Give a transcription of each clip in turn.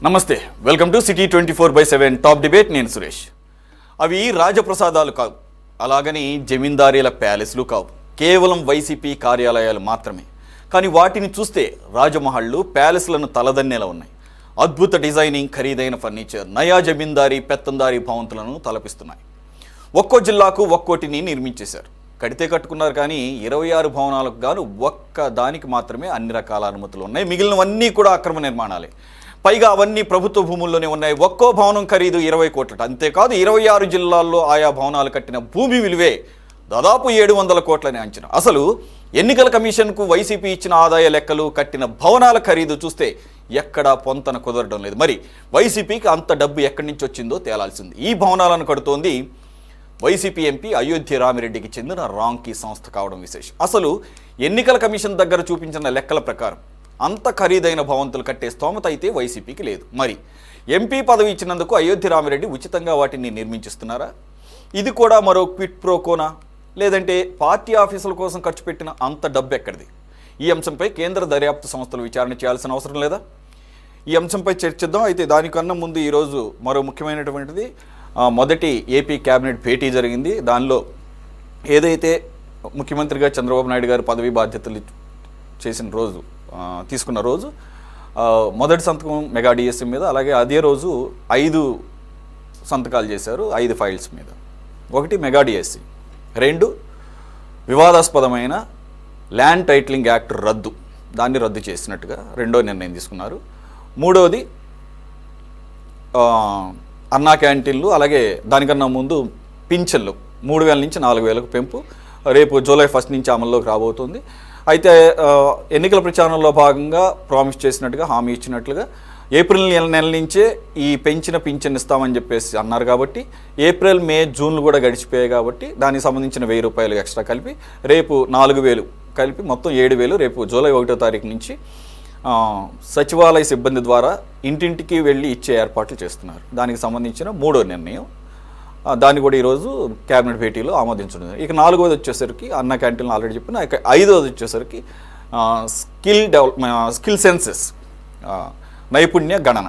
నమస్తే, welcome to city 24/7 top debate. నేను సురేష్. అవి రాజప్రసాదాలు కావు, అలాగని జమీందారీల ప్యాలెస్లు కావు, కేవలం వైసీపీ కార్యాలయాలు మాత్రమే. కానీ వాటిని చూస్తే రాజమహళ్ళు ప్యాలెస్లను తలదన్నేలా ఉన్నాయి. అద్భుత డిజైనింగ్, ఖరీదైన ఫర్నిచర్, నయా జమీందారీ పెత్తందారీ భవంతులను తలపిస్తున్నాయి. ఒక్కో జిల్లాకు ఒక్కోటిని నిర్మించేశారు. కడితే కట్టుకున్నారు, కానీ 26 భవనాలకు గాను ఒక్క దానికి మాత్రమే అన్ని రకాల అనుమతులు ఉన్నాయి. మిగిలినవన్నీ కూడా అక్రమ నిర్మాణాలే. పైగా అవన్నీ ప్రభుత్వ భూముల్లోనే ఉన్నాయి. ఒక్కో భవనం ఖరీదు 20 కోట్లట. అంతేకాదు 26 జిల్లాల్లో ఆయా భవనాలు కట్టిన భూమి విలువే దాదాపు 700 కోట్లని అంచనా. అసలు ఎన్నికల కమిషన్కు వైసీపీ ఇచ్చిన ఆదాయ లెక్కలు, కట్టిన భవనాల ఖరీదు చూస్తే ఎక్కడా పొంతన కుదరడం లేదు. మరి వైసీపీకి అంత డబ్బు ఎక్కడి నుంచి వచ్చిందో తేలాల్సింది. ఈ భవనాలను కడుతోంది వైసీపీ ఎంపీ అయోధ్య రామిరెడ్డికి చెందిన రాంకీ సంస్థ కావడం విశేషం. అసలు ఎన్నికల కమిషన్ దగ్గర చూపించిన లెక్కల ప్రకారం అంత ఖరీదైన భవంతులు కట్టే స్తోమత అయితే వైసీపీకి లేదు. మరి ఎంపీ పదవి ఇచ్చినందుకు అయోధ్య రామిరెడ్డి ఉచితంగా వాటిని నిర్మించిస్తున్నారా? ఇది కూడా మరో క్విట్ ప్రోకోనా, లేదంటే పార్టీ ఆఫీసుల కోసం ఖర్చు పెట్టిన అంత డబ్బు ఎక్కడిది? ఈ అంశంపై కేంద్ర దర్యాప్తు సంస్థలు విచారణ చేయాల్సిన అవసరం లేదా? ఈ అంశంపై చర్చిద్దాం. అయితే దానికన్నా ముందు ఈరోజు మరో ముఖ్యమైనటువంటిది, మొదటి ఏపీ క్యాబినెట్ భేటీ జరిగింది. దానిలో ఏదైతే ముఖ్యమంత్రిగా చంద్రబాబు నాయుడు గారు పదవి బాధ్యతలు తీసుకున్న రోజు మొదటి సంతకం మెగా డిఎస్సీ మీద, అలాగే అదే రోజు 5 సంతకాలు చేశారు 5 ఫైల్స్ మీద. 1 మెగా డిఎస్సీ, 2 వివాదాస్పదమైన ల్యాండ్ టైటిలింగ్ యాక్ట్ దాన్ని రద్దు చేసినట్టుగా రెండో నిర్ణయం తీసుకున్నారు. 3వది అన్నా క్యాంటీన్లు, అలాగే దానికన్నా ముందు పింఛన్లు 3000 నుంచి 4000కు పెంపు రేపు జూలై 1 నుంచి అమల్లోకి రాబోతుంది. అయితే ఎన్నికల ప్రచారంలో భాగంగా ప్రామిస్ చేసినట్టుగా, హామీ ఇచ్చినట్లుగా ఏప్రిల్ నెల నుంచే ఈ పెంచిన పింఛన్ ఇస్తామని చెప్పేసి అన్నారు. కాబట్టి ఏప్రిల్, మే, జూన్లు కూడా గడిచిపోయాయి. కాబట్టి దానికి సంబంధించిన 1000 రూపాయలు ఎక్స్ట్రా కలిపి రేపు 4000 కలిపి మొత్తం 7000 రేపు జూలై 1వ తారీఖు నుంచి సచివాలయ సిబ్బంది ద్వారా ఇంటింటికి వెళ్ళి ఇచ్చే ఏర్పాట్లు చేస్తున్నారు. దానికి సంబంధించిన 3వ నిర్ణయం, దాన్ని కూడా ఈరోజు క్యాబినెట్ భేటీలో ఆమోదించడం. ఇక 4వది వచ్చేసరికి అన్న క్యాంటీన్లు ఆల్రెడీ చెప్పిన. ఇక 5వది వచ్చేసరికి స్కిల్ సెన్సెస్, నైపుణ్య గణన.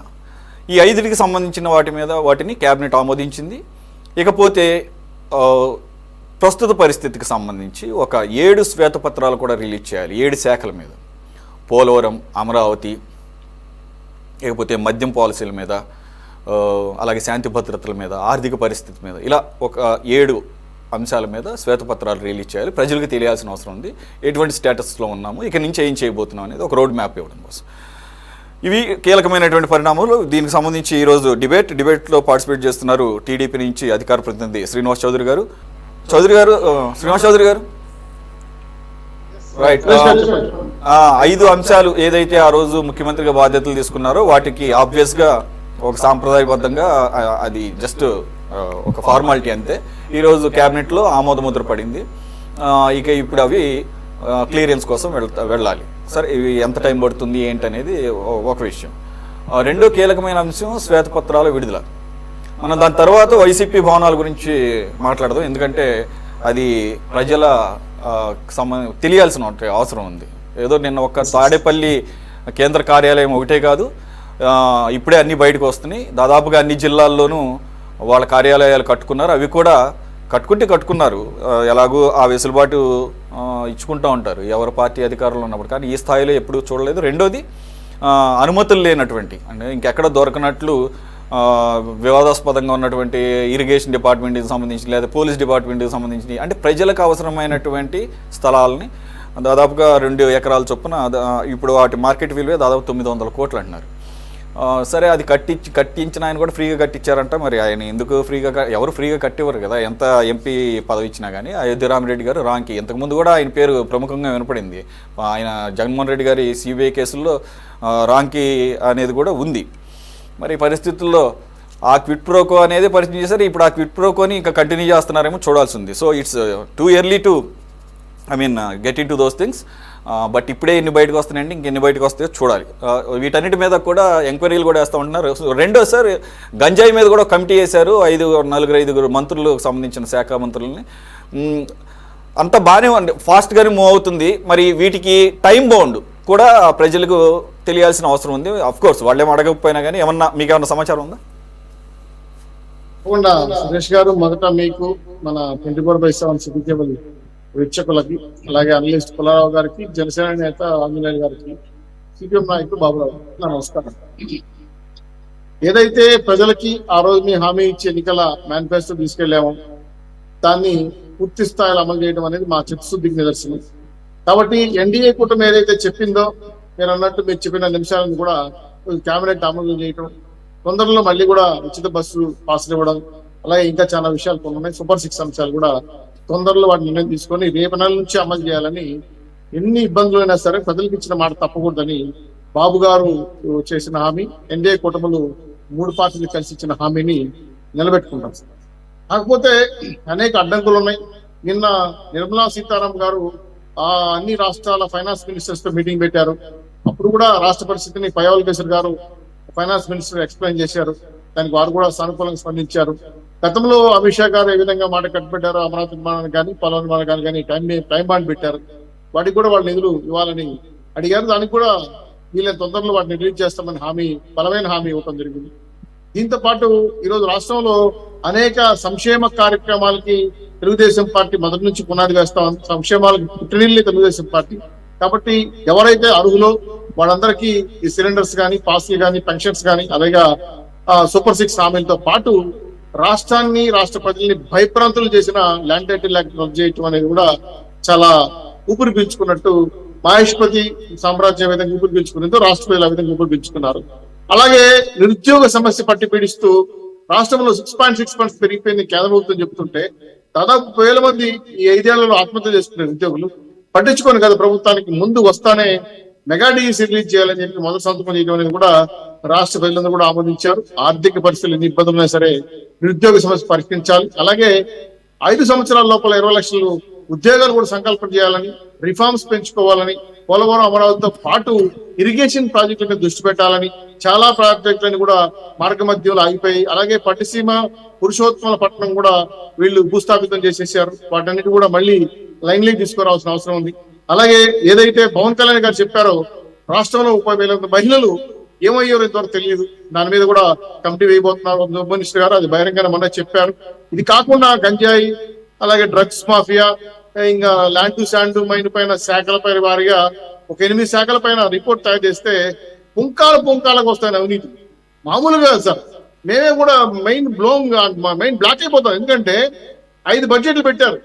ఈ 5కి సంబంధించిన వాటిని క్యాబినెట్ ఆమోదించింది. ఇకపోతే ప్రస్తుత పరిస్థితికి సంబంధించి ఒక 7 శ్వేతపత్రాలు కూడా రిలీజ్ చేయాలి 7 శాఖల మీద. పోలవరం, అమరావతి, ఇకపోతే మద్యం పాలసీల మీద, అలాగే శాంతి భద్రతల మీద, ఆర్థిక పరిస్థితి మీద, ఇలా ఒక 7 అంశాల మీద శ్వేతపత్రాలు రిలీజ్ చేయాలి. ప్రజలకు తెలియాల్సిన అవసరం ఉంది ఎటువంటి స్టేటస్లో ఉన్నాము, ఇక నుంచి ఏం చేయబోతున్నాం అనేది ఒక రోడ్ మ్యాప్ ఇవ్వడం కోసం. ఇవి కీలకమైనటువంటి పరిణామాలు. దీనికి సంబంధించి ఈరోజు డిబేట్లో పార్టిసిపేట్ చేస్తున్నారు టీడీపీ నుంచి అధికార ప్రతినిధి శ్రీనివాస్ చౌదరి గారు. శ్రీనివాస్ చౌదరి గారు, రైట్. 5 అంశాలు ఏదైతే ఆ రోజు ముఖ్యమంత్రిగా బాధ్యతలు తీసుకున్నారో వాటికి ఆబ్వియస్గా ఒక సాంప్రదాయబద్ధంగా అది జస్ట్ ఒక ఫార్మాలిటీ అంతే. ఈరోజు క్యాబినెట్లో ఆమోదముద్ర పడింది. ఇక ఇప్పుడు అవి క్లియరెన్స్ కోసం వెళ్ళాలి. సరే, ఇవి ఎంత టైం పడుతుంది ఏంటనేది ఒక విషయం. రెండో కీలకమైన అంశం శ్వేతపత్రాల విడుదల. మనం దాని తర్వాత వైసీపీ భవనాల గురించి మాట్లాడదాం, ఎందుకంటే అది ప్రజల తెలియాల్సిన అవసరం ఉంది. ఏదో నిన్న ఒక తాడేపల్లి కేంద్ర కార్యాలయం ఒకటే కాదు, ఇప్పుడే అన్నీ బయటకు వస్తున్నాయి. దాదాపుగా అన్ని జిల్లాల్లోనూ వాళ్ళ కార్యాలయాలు కట్టుకున్నారు. అవి కూడా కట్టుకున్నారు, ఎలాగో ఆ వెసులుబాటు ఇచ్చుకుంటూ ఉంటారు ఎవరు పార్టీ అధికారంలో ఉన్నప్పుడు. కానీ ఈ స్థాయిలో ఎప్పుడూ చూడలేదు. రెండోది అనుమతులు లేనటువంటి, అంటే ఇంకెక్కడ దొరకనట్లు వివాదాస్పదంగా ఉన్నటువంటి ఇరిగేషన్ డిపార్ట్మెంట్కి సంబంధించి లేదా పోలీస్ డిపార్ట్మెంట్కి సంబంధించి, అంటే ప్రజలకు అవసరమైనటువంటి స్థలాలని దాదాపుగా 2 ఎకరాల చొప్పున, ఇప్పుడు వాటి మార్కెట్ విలువే దాదాపు 900 కోట్లు అంటున్నారు. సరే, అది కట్టించిన ఆయన కూడా ఫ్రీగా కట్టించారంట. మరి ఆయన ఎందుకు ఎవరు ఫ్రీగా కట్టివ్వరు కదా, ఎంత ఎంపీ పదవి ఇచ్చినా కానీ. అయోధ్య రామిరెడ్డి గారు రాంకీ, ఇంతకుముందు కూడా ఆయన పేరు ప్రముఖంగా వినపడింది. ఆయన జగన్మోహన్ రెడ్డి గారి సిబిఐ కేసుల్లో రాంకీ అనేది కూడా ఉంది. మరి పరిస్థితుల్లో ఆ క్విట్ ప్రోకో అనేది పరిచయం చేశారు. ఇప్పుడు ఆ క్విట్ ప్రోకోని ఇంకా కంటిన్యూ చేస్తున్నారేమో చూడాల్సి ఉంది. So it's too early to get in to those things. But ఇప్పుడే ఎన్ని బయటకు వస్తున్నాయండి, ఇంకెన్ని బయటకు వస్తాయో చూడాలి. వీటన్నిటి మీద కూడా ఎంక్వైరీలు కూడా వేస్తూ ఉంటున్నారు. రెండోసారి గంజాయి మీద కూడా కమిటీ వేశారు. 4-5 మంత్రులకు సంబంధించిన శాఖ మంత్రులని. అంత బాగానే ఫాస్ట్గానే మూవ్ అవుతుంది. మరి వీటికి టైం బౌండ్ కూడా ప్రజలకు తెలియాల్సిన అవసరం ఉంది. అఫ్ కోర్స్ వాళ్ళేం అడగకపోయినా కానీ మీకు ఏమన్నా సమాచారం ఉందా? తప్పకుండా సురేష్ గారు, మొదట మీకు మన 24/7 సిటీ కేబుల్ వీక్షకులకి, అలాగే అనలిస్ట్ పుల్లారావు గారికి, జనసేన నేత ఆంజనేయులు గారికి, సిపిఎం నాయకుడు బాబురావు నా నమస్కారం. ఏదైతే ప్రజలకి ఆ రోజు మీ హామీ ఇచ్చి ఎన్నికల మేనిఫెస్టో తీసుకెళ్లామో దాన్ని పూర్తి స్థాయిలో అమలు చేయడం అనేది మా చిత్తశుద్ధికి నిదర్శనం. కాబట్టి ఎన్డీఏ కూటమి ఏదైతే చెప్పిందో, మీరు అన్నట్టు మీరు చెప్పిన నిమిషాలను కూడా కేబినెట్ అమలు చేయటం, తొందరలో మళ్ళీ కూడా ఉచిత బస్సు పాసులు ఇవ్వడం, అలాగే ఇంకా చాలా విషయాలు కొన్ని ఉన్నాయి. సూపర్ 6 అంశాలు కూడా తొందరలో వాటి నిర్ణయం తీసుకొని రేపు నెల నుంచి అమలు చేయాలని, ఎన్ని ఇబ్బందులు అయినా సరే ప్రజలకు ఇచ్చిన మాట తప్పకూడదని బాబు గారు చేసిన హామీ, ఎన్డీఏ కూటములు 3 పార్టీలు కలిసి ఇచ్చిన హామీని నిలబెట్టుకుంటాం. కాకపోతే అనేక అడ్డంకులు ఉన్నాయి. నిన్న నిర్మలా సీతారామన్ గారు అన్ని రాష్ట్రాల ఫైనాన్స్ మినిస్టర్స్ తో మీటింగ్ పెట్టారు. అప్పుడు కూడా రాష్ట్ర పరిస్థితిని పయ్యావుల్ కేసరి గారు ఫైనాన్స్ మినిస్టర్ ఎక్స్ప్లెయిన్ చేశారు. దానికి వారు కూడా సానుకూలంగా స్పందించారు. గతంలో అమిత్ షా గారు ఏ విధంగా మాట కట్టుబెట్టారో, అమరావతి నిర్మాణానికి కానీ పోలవరం నిర్మాణానికి కానీ టైం బాండ్ పెట్టారు. వాటికి కూడా వాళ్ళు నిధులు ఇవ్వాలని అడిగారు. దానికి కూడా వీళ్ళని తొందరలో వాటిని రిలీజ్ చేస్తామని బలమైన హామీ ఇవ్వడం జరిగింది. దీంతో పాటు ఈరోజు రాష్ట్రంలో అనేక సంక్షేమ కార్యక్రమాలకి తెలుగుదేశం పార్టీ మొదటి నుంచి పునాది వేస్తాం. సంక్షేమాలకు పుట్టినిల్లి తెలుగుదేశం పార్టీ. కాబట్టి ఎవరైతే అర్హులో వాళ్ళందరికీ ఈ సిలిండర్స్ కానీ, పాస్లు కానీ, పెన్షన్స్ కానీ, అలాగే సూపర్ 6 హామీలతో పాటు రాష్ట్రాన్ని, రాష్ట్ర ప్రజల్ని భయప్రాంతులు చేసిన ల్యాండ్ టైటిల్ యాక్ట్ రద్దు చేయటం అనేది కూడా చాలా ఊపిరి పీల్చుకున్నట్టు, మహేష్పతి సామ్రాజ్యం విధంగా ఊపిరి పీల్చుకునేందుకు రాష్ట్ర ప్రజలు ఆ విధంగా ఊపిరి పీల్చుకున్నారు. అలాగే నిరుద్యోగ సమస్య పట్టి పీడిస్తూ రాష్ట్రంలో 6.6% పెరిగిపోయింది కేంద్ర ప్రభుత్వం చెప్తుంటే, దాదాపు 1000 మంది ఈ 5 ఏళ్లలో ఆత్మహత్య చేసుకునే ఉద్యోగులు పట్టించుకొని కదా ప్రభుత్వానికి ముందు వస్తానే మెగా డిఎస్సీ రిలీజ్ చేయాలని చెప్పి మొదటి సంతకం చేయడం అనేది కూడా రాష్ట్ర ప్రజలందరూ కూడా ఆమోదించారు. ఆర్థిక పరిస్థితులు ఎన్ని ఇబ్బందులున్నా సరే నిరుద్యోగ సమస్య పరిష్కరించాలి. అలాగే 5 సంవత్సరాల లోపల 20 లక్షలు ఉద్యోగాలు కూడా సంకల్పన చేయాలని, రిఫార్మ్స్ పెంచుకోవాలని, పోలవరం అమరావతితో పాటు ఇరిగేషన్ ప్రాజెక్టుల మీద దృష్టి పెట్టాలని, చాలా ప్రాజెక్టులను కూడా మార్గ మధ్యంలో ఆగిపోయి, అలాగే పట్టిసీమ పురుషోత్తమ పట్టణం కూడా వీళ్ళు భూస్థాపితం చేసేసారు. వాటన్నిటి కూడా మళ్ళీ లైన్లీ తీసుకురావాల్సిన అవసరం ఉంది. అలాగే ఏదైతే పవన్ కళ్యాణ్ గారు చెప్పారో రాష్ట్రంలో 30,000 మహిళలు ఏమయ్యారో ఇంతవరకు తెలియదు. దాని మీద కూడా కమిటీ వేయబోతున్నారు హోమ్ మినిస్టర్ గారు. అది బహిరంగంగా మొన్న చెప్పారు. ఇది కాకుండా గంజాయి, అలాగే డ్రగ్స్ మాఫియా, ఇంకా ల్యాండ్ టు శాండ్ మైన్ పైన శాఖల పైన వారిగా ఒక 8 శాఖల పైన రిపోర్ట్ తయారు చేస్తే పుంకాలకు వస్తాయి అవినీతి. మామూలుగా సార్ మేమే కూడా మెయిన్ బ్లాక్ అయిపోతాం. ఎందుకంటే 5 బడ్జెట్లు పెట్టారు.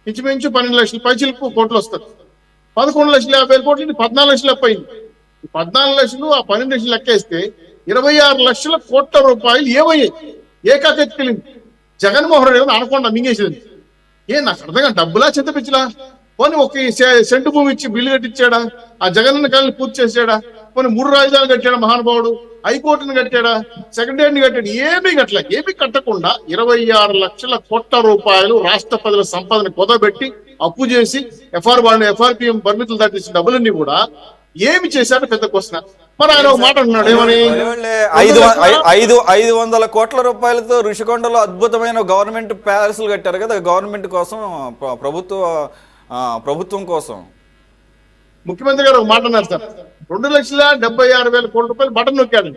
ఇంచుమించు 12 లక్షల పైచిలకు కోట్లు వస్తారు. 11,50,000 కోట్లు 14 లక్షలు అప్పయింది. 14 లక్షలు ఆ 12 లక్షలు లెక్కేస్తే 26 లక్షల కోట్ల రూపాయలు ఏమయ్యాయి? ఏకాకెత్తికెళ్ళింది. జగన్మోహన్ రెడ్డి అనకుండా మింగేసింది. నాకు అర్థంగా డబ్బులా చెత్త పిచ్చిలా? పోనీ ఒక సెంటు భూమి ఇచ్చి బిల్లు కట్టించాడా? ఆ జగన్ కాలని పూర్తి చేసాడా? పోనీ 3 రాజధానులు కట్టాడా మహానుభావుడు? హైకోర్టును కట్టాడా? సెక్రటరీని కట్టాడు? ఏమీ కట్టకుండా 26 లక్షల కోట్ల రూపాయలు రాష్ట్ర ప్రజల సంపదని కుదబెట్టి అప్పు చేసి ఎఫ్ఆర్పిఎం పరిమితులు దాటించిన డబ్బులన్నీ కూడా ఏమి చేశాడో పెద్ద క్వశ్చన్. మరి ఆయన ఒక మాట అన్నాడు, ఏమని 500 కోట్ల రూపాయలతో ఋషికొండలో అద్భుతమైన గవర్నమెంట్ ప్యాలెస్లు కట్టారు కదా, గవర్నమెంట్ కోసం, ప్రభుత్వం కోసం. ముఖ్యమంత్రి గారు ఒక మాట అన్నారు సార్, 2,76,000 కోట్ల రూపాయలు బటన్ నొక్కాడు.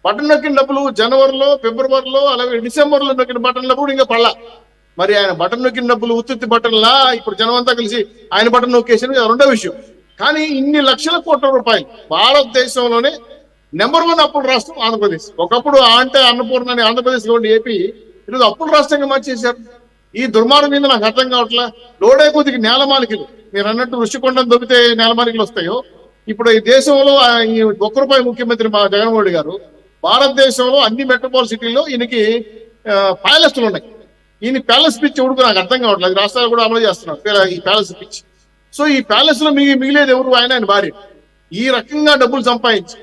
బటన్ నొక్కిన డబ్బులు జనవరిలో, ఫిబ్రవరిలో, అలాగే డిసెంబర్లో నొక్కిన బటన్ డబ్బులు ఇంకా పడలా. మరి ఆయన బటన్ నొక్కిన డబ్బులు ఉత్తుత్తి బటన్లా ఇప్పుడు జనమంతా కలిసి ఆయన బటన్ నొక్కేసిన రెండో విషయం. కానీ ఇన్ని లక్షల కోట్ల రూపాయలు భారతదేశంలోనే నెంబర్ 1 అప్పుల రాష్ట్రం ఆంధ్రప్రదేశ్. ఒకప్పుడు అంటే అన్నపూర్ణ ఆంధ్రప్రదేశ్ లో ఉండి ఏపీ ఈరోజు అప్పుల రాష్ట్రంగా మార్చేశారు. ఈ దుర్మార్గం మీద నాకు అర్థం కావట్లే. లోడే కొద్దికి నేలమాలికలు, మీరు అన్నట్టు ఋషికొండను దొబ్బితే నేలమాలికలు వస్తాయో, ఇప్పుడు ఈ దేశంలో ₹1 ముఖ్యమంత్రి మా జగన్మోహన్ రెడ్డి గారు భారతదేశంలో అన్ని మెట్రోపాల్ సిటీల్లో ఈయనకి ప్యాలెస్లు ఉన్నాయి. ఈయన ప్యాలెస్ పిచ్ ఉడుకు నాకు అర్థం కావట్లేదు. రాష్ట్రాలు కూడా అమలు చేస్తున్నారు ఈ ప్యాలెస్ పిచ్. సో ఈ ప్యాలెస్ లో మిగిలేదు ఎవరు? ఆయన భార్య. ఈ రకంగా డబ్బులు సంపాదించి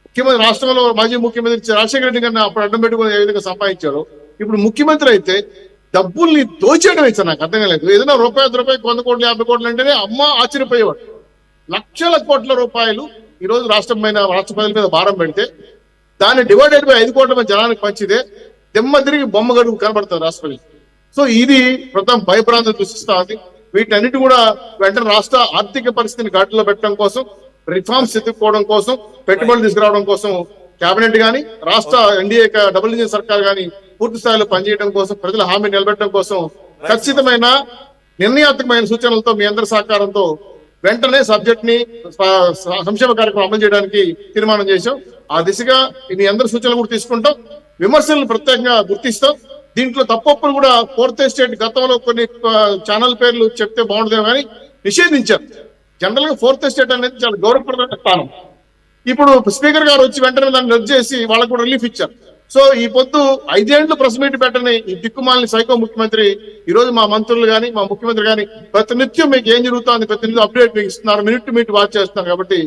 ముఖ్యమంత్రి, రాష్ట్రంలో మాజీ ముఖ్యమంత్రి రాజశేఖర రెడ్డి గారిని అప్పుడు అడ్డం పెట్టుకుని ఏ విధంగా సంపాదించారో, ఇప్పుడు ముఖ్యమంత్రి అయితే డబ్బుల్ని దోచేయడం అయితే నాకు అర్థం కాలేదు. ఏదైనా రూపాయి 100 కోట్లు 50 కోట్లు అంటేనే అమ్మ ఆశ్చర్యపోయేవాడు. లక్షల కోట్ల రూపాయలు ఈ రోజు రాష్ట్ర ప్రజల మీద భారం పెడితే దాన్ని డివైడెడ్ బై 5 కోట్ల మంది జనానికి పంచితే దెమ్మ తిరిగి బొమ్మ గడుగు కనబడుతుంది రాష్ట్ర ప్రజలు. సో ఇది ప్రథమ భయభ్రాంతి సృష్టిస్తా ఉంది. వీటన్నిటి కూడా వెంటనే రాష్ట్ర ఆర్థిక పరిస్థితిని ఘాటులో పెట్టడం కోసం రిఫార్మ్స్ ఎత్తుకోవడం కోసం, పెట్టుబడులు తీసుకురావడం కోసం కేబినెట్ గాని, రాష్ట్ర ఎన్డీఏ డబుల్ ఇంజిన్ సర్కార్ గాని పూర్తి స్థాయిలో పనిచేయడం కోసం, ప్రజల హామీ నిలబెట్టడం కోసం ఖచ్చితమైన నిర్ణయాత్మకమైన సూచనలతో మీ అందరి సహకారంతో వెంటనే సబ్జెక్ట్ ని సంక్షేమ కార్యక్రమం అమలు చేయడానికి తీర్మానం చేశాం. ఆ దిశగా మీ అందరి సూచనలు కూడా తీసుకుంటాం. విమర్శలను ప్రత్యేకంగా గుర్తిస్తాం. దీంట్లో తప్పొప్పులు కూడా ఫోర్త్ ఎస్టేట్ గతంలో కొన్ని ఛానల్ పేర్లు చెప్తే బాగుంటుందేమో కానీ నిషేధించారు. జనరల్ గా ఫోర్త్ ఎస్టేట్ అనేది చాలా గౌరవప్రదమైన స్థానం. ఇప్పుడు స్పీకర్ గారు వచ్చి వెంటనే దాన్ని రద్దు చేసి వాళ్ళకు కూడా రిలీఫ్ ఇచ్చారు. సో ఈ పొద్దు 5 ఏళ్లు ప్రెస్ మీట్ పెట్టని ఈ దిక్కుమాలని సైకో ముఖ్యమంత్రి ఈ రోజు మా మంత్రులు గాని, మా ముఖ్యమంత్రి గాని ప్రతినిత్యం మీకు ఏం జరుగుతుంది ప్రతినిత్యం అప్డేట్ మీకు ఇస్తున్నారు, మినిట్ టు మినిట్ వాచ్ చేస్తున్నారు. కాబట్టి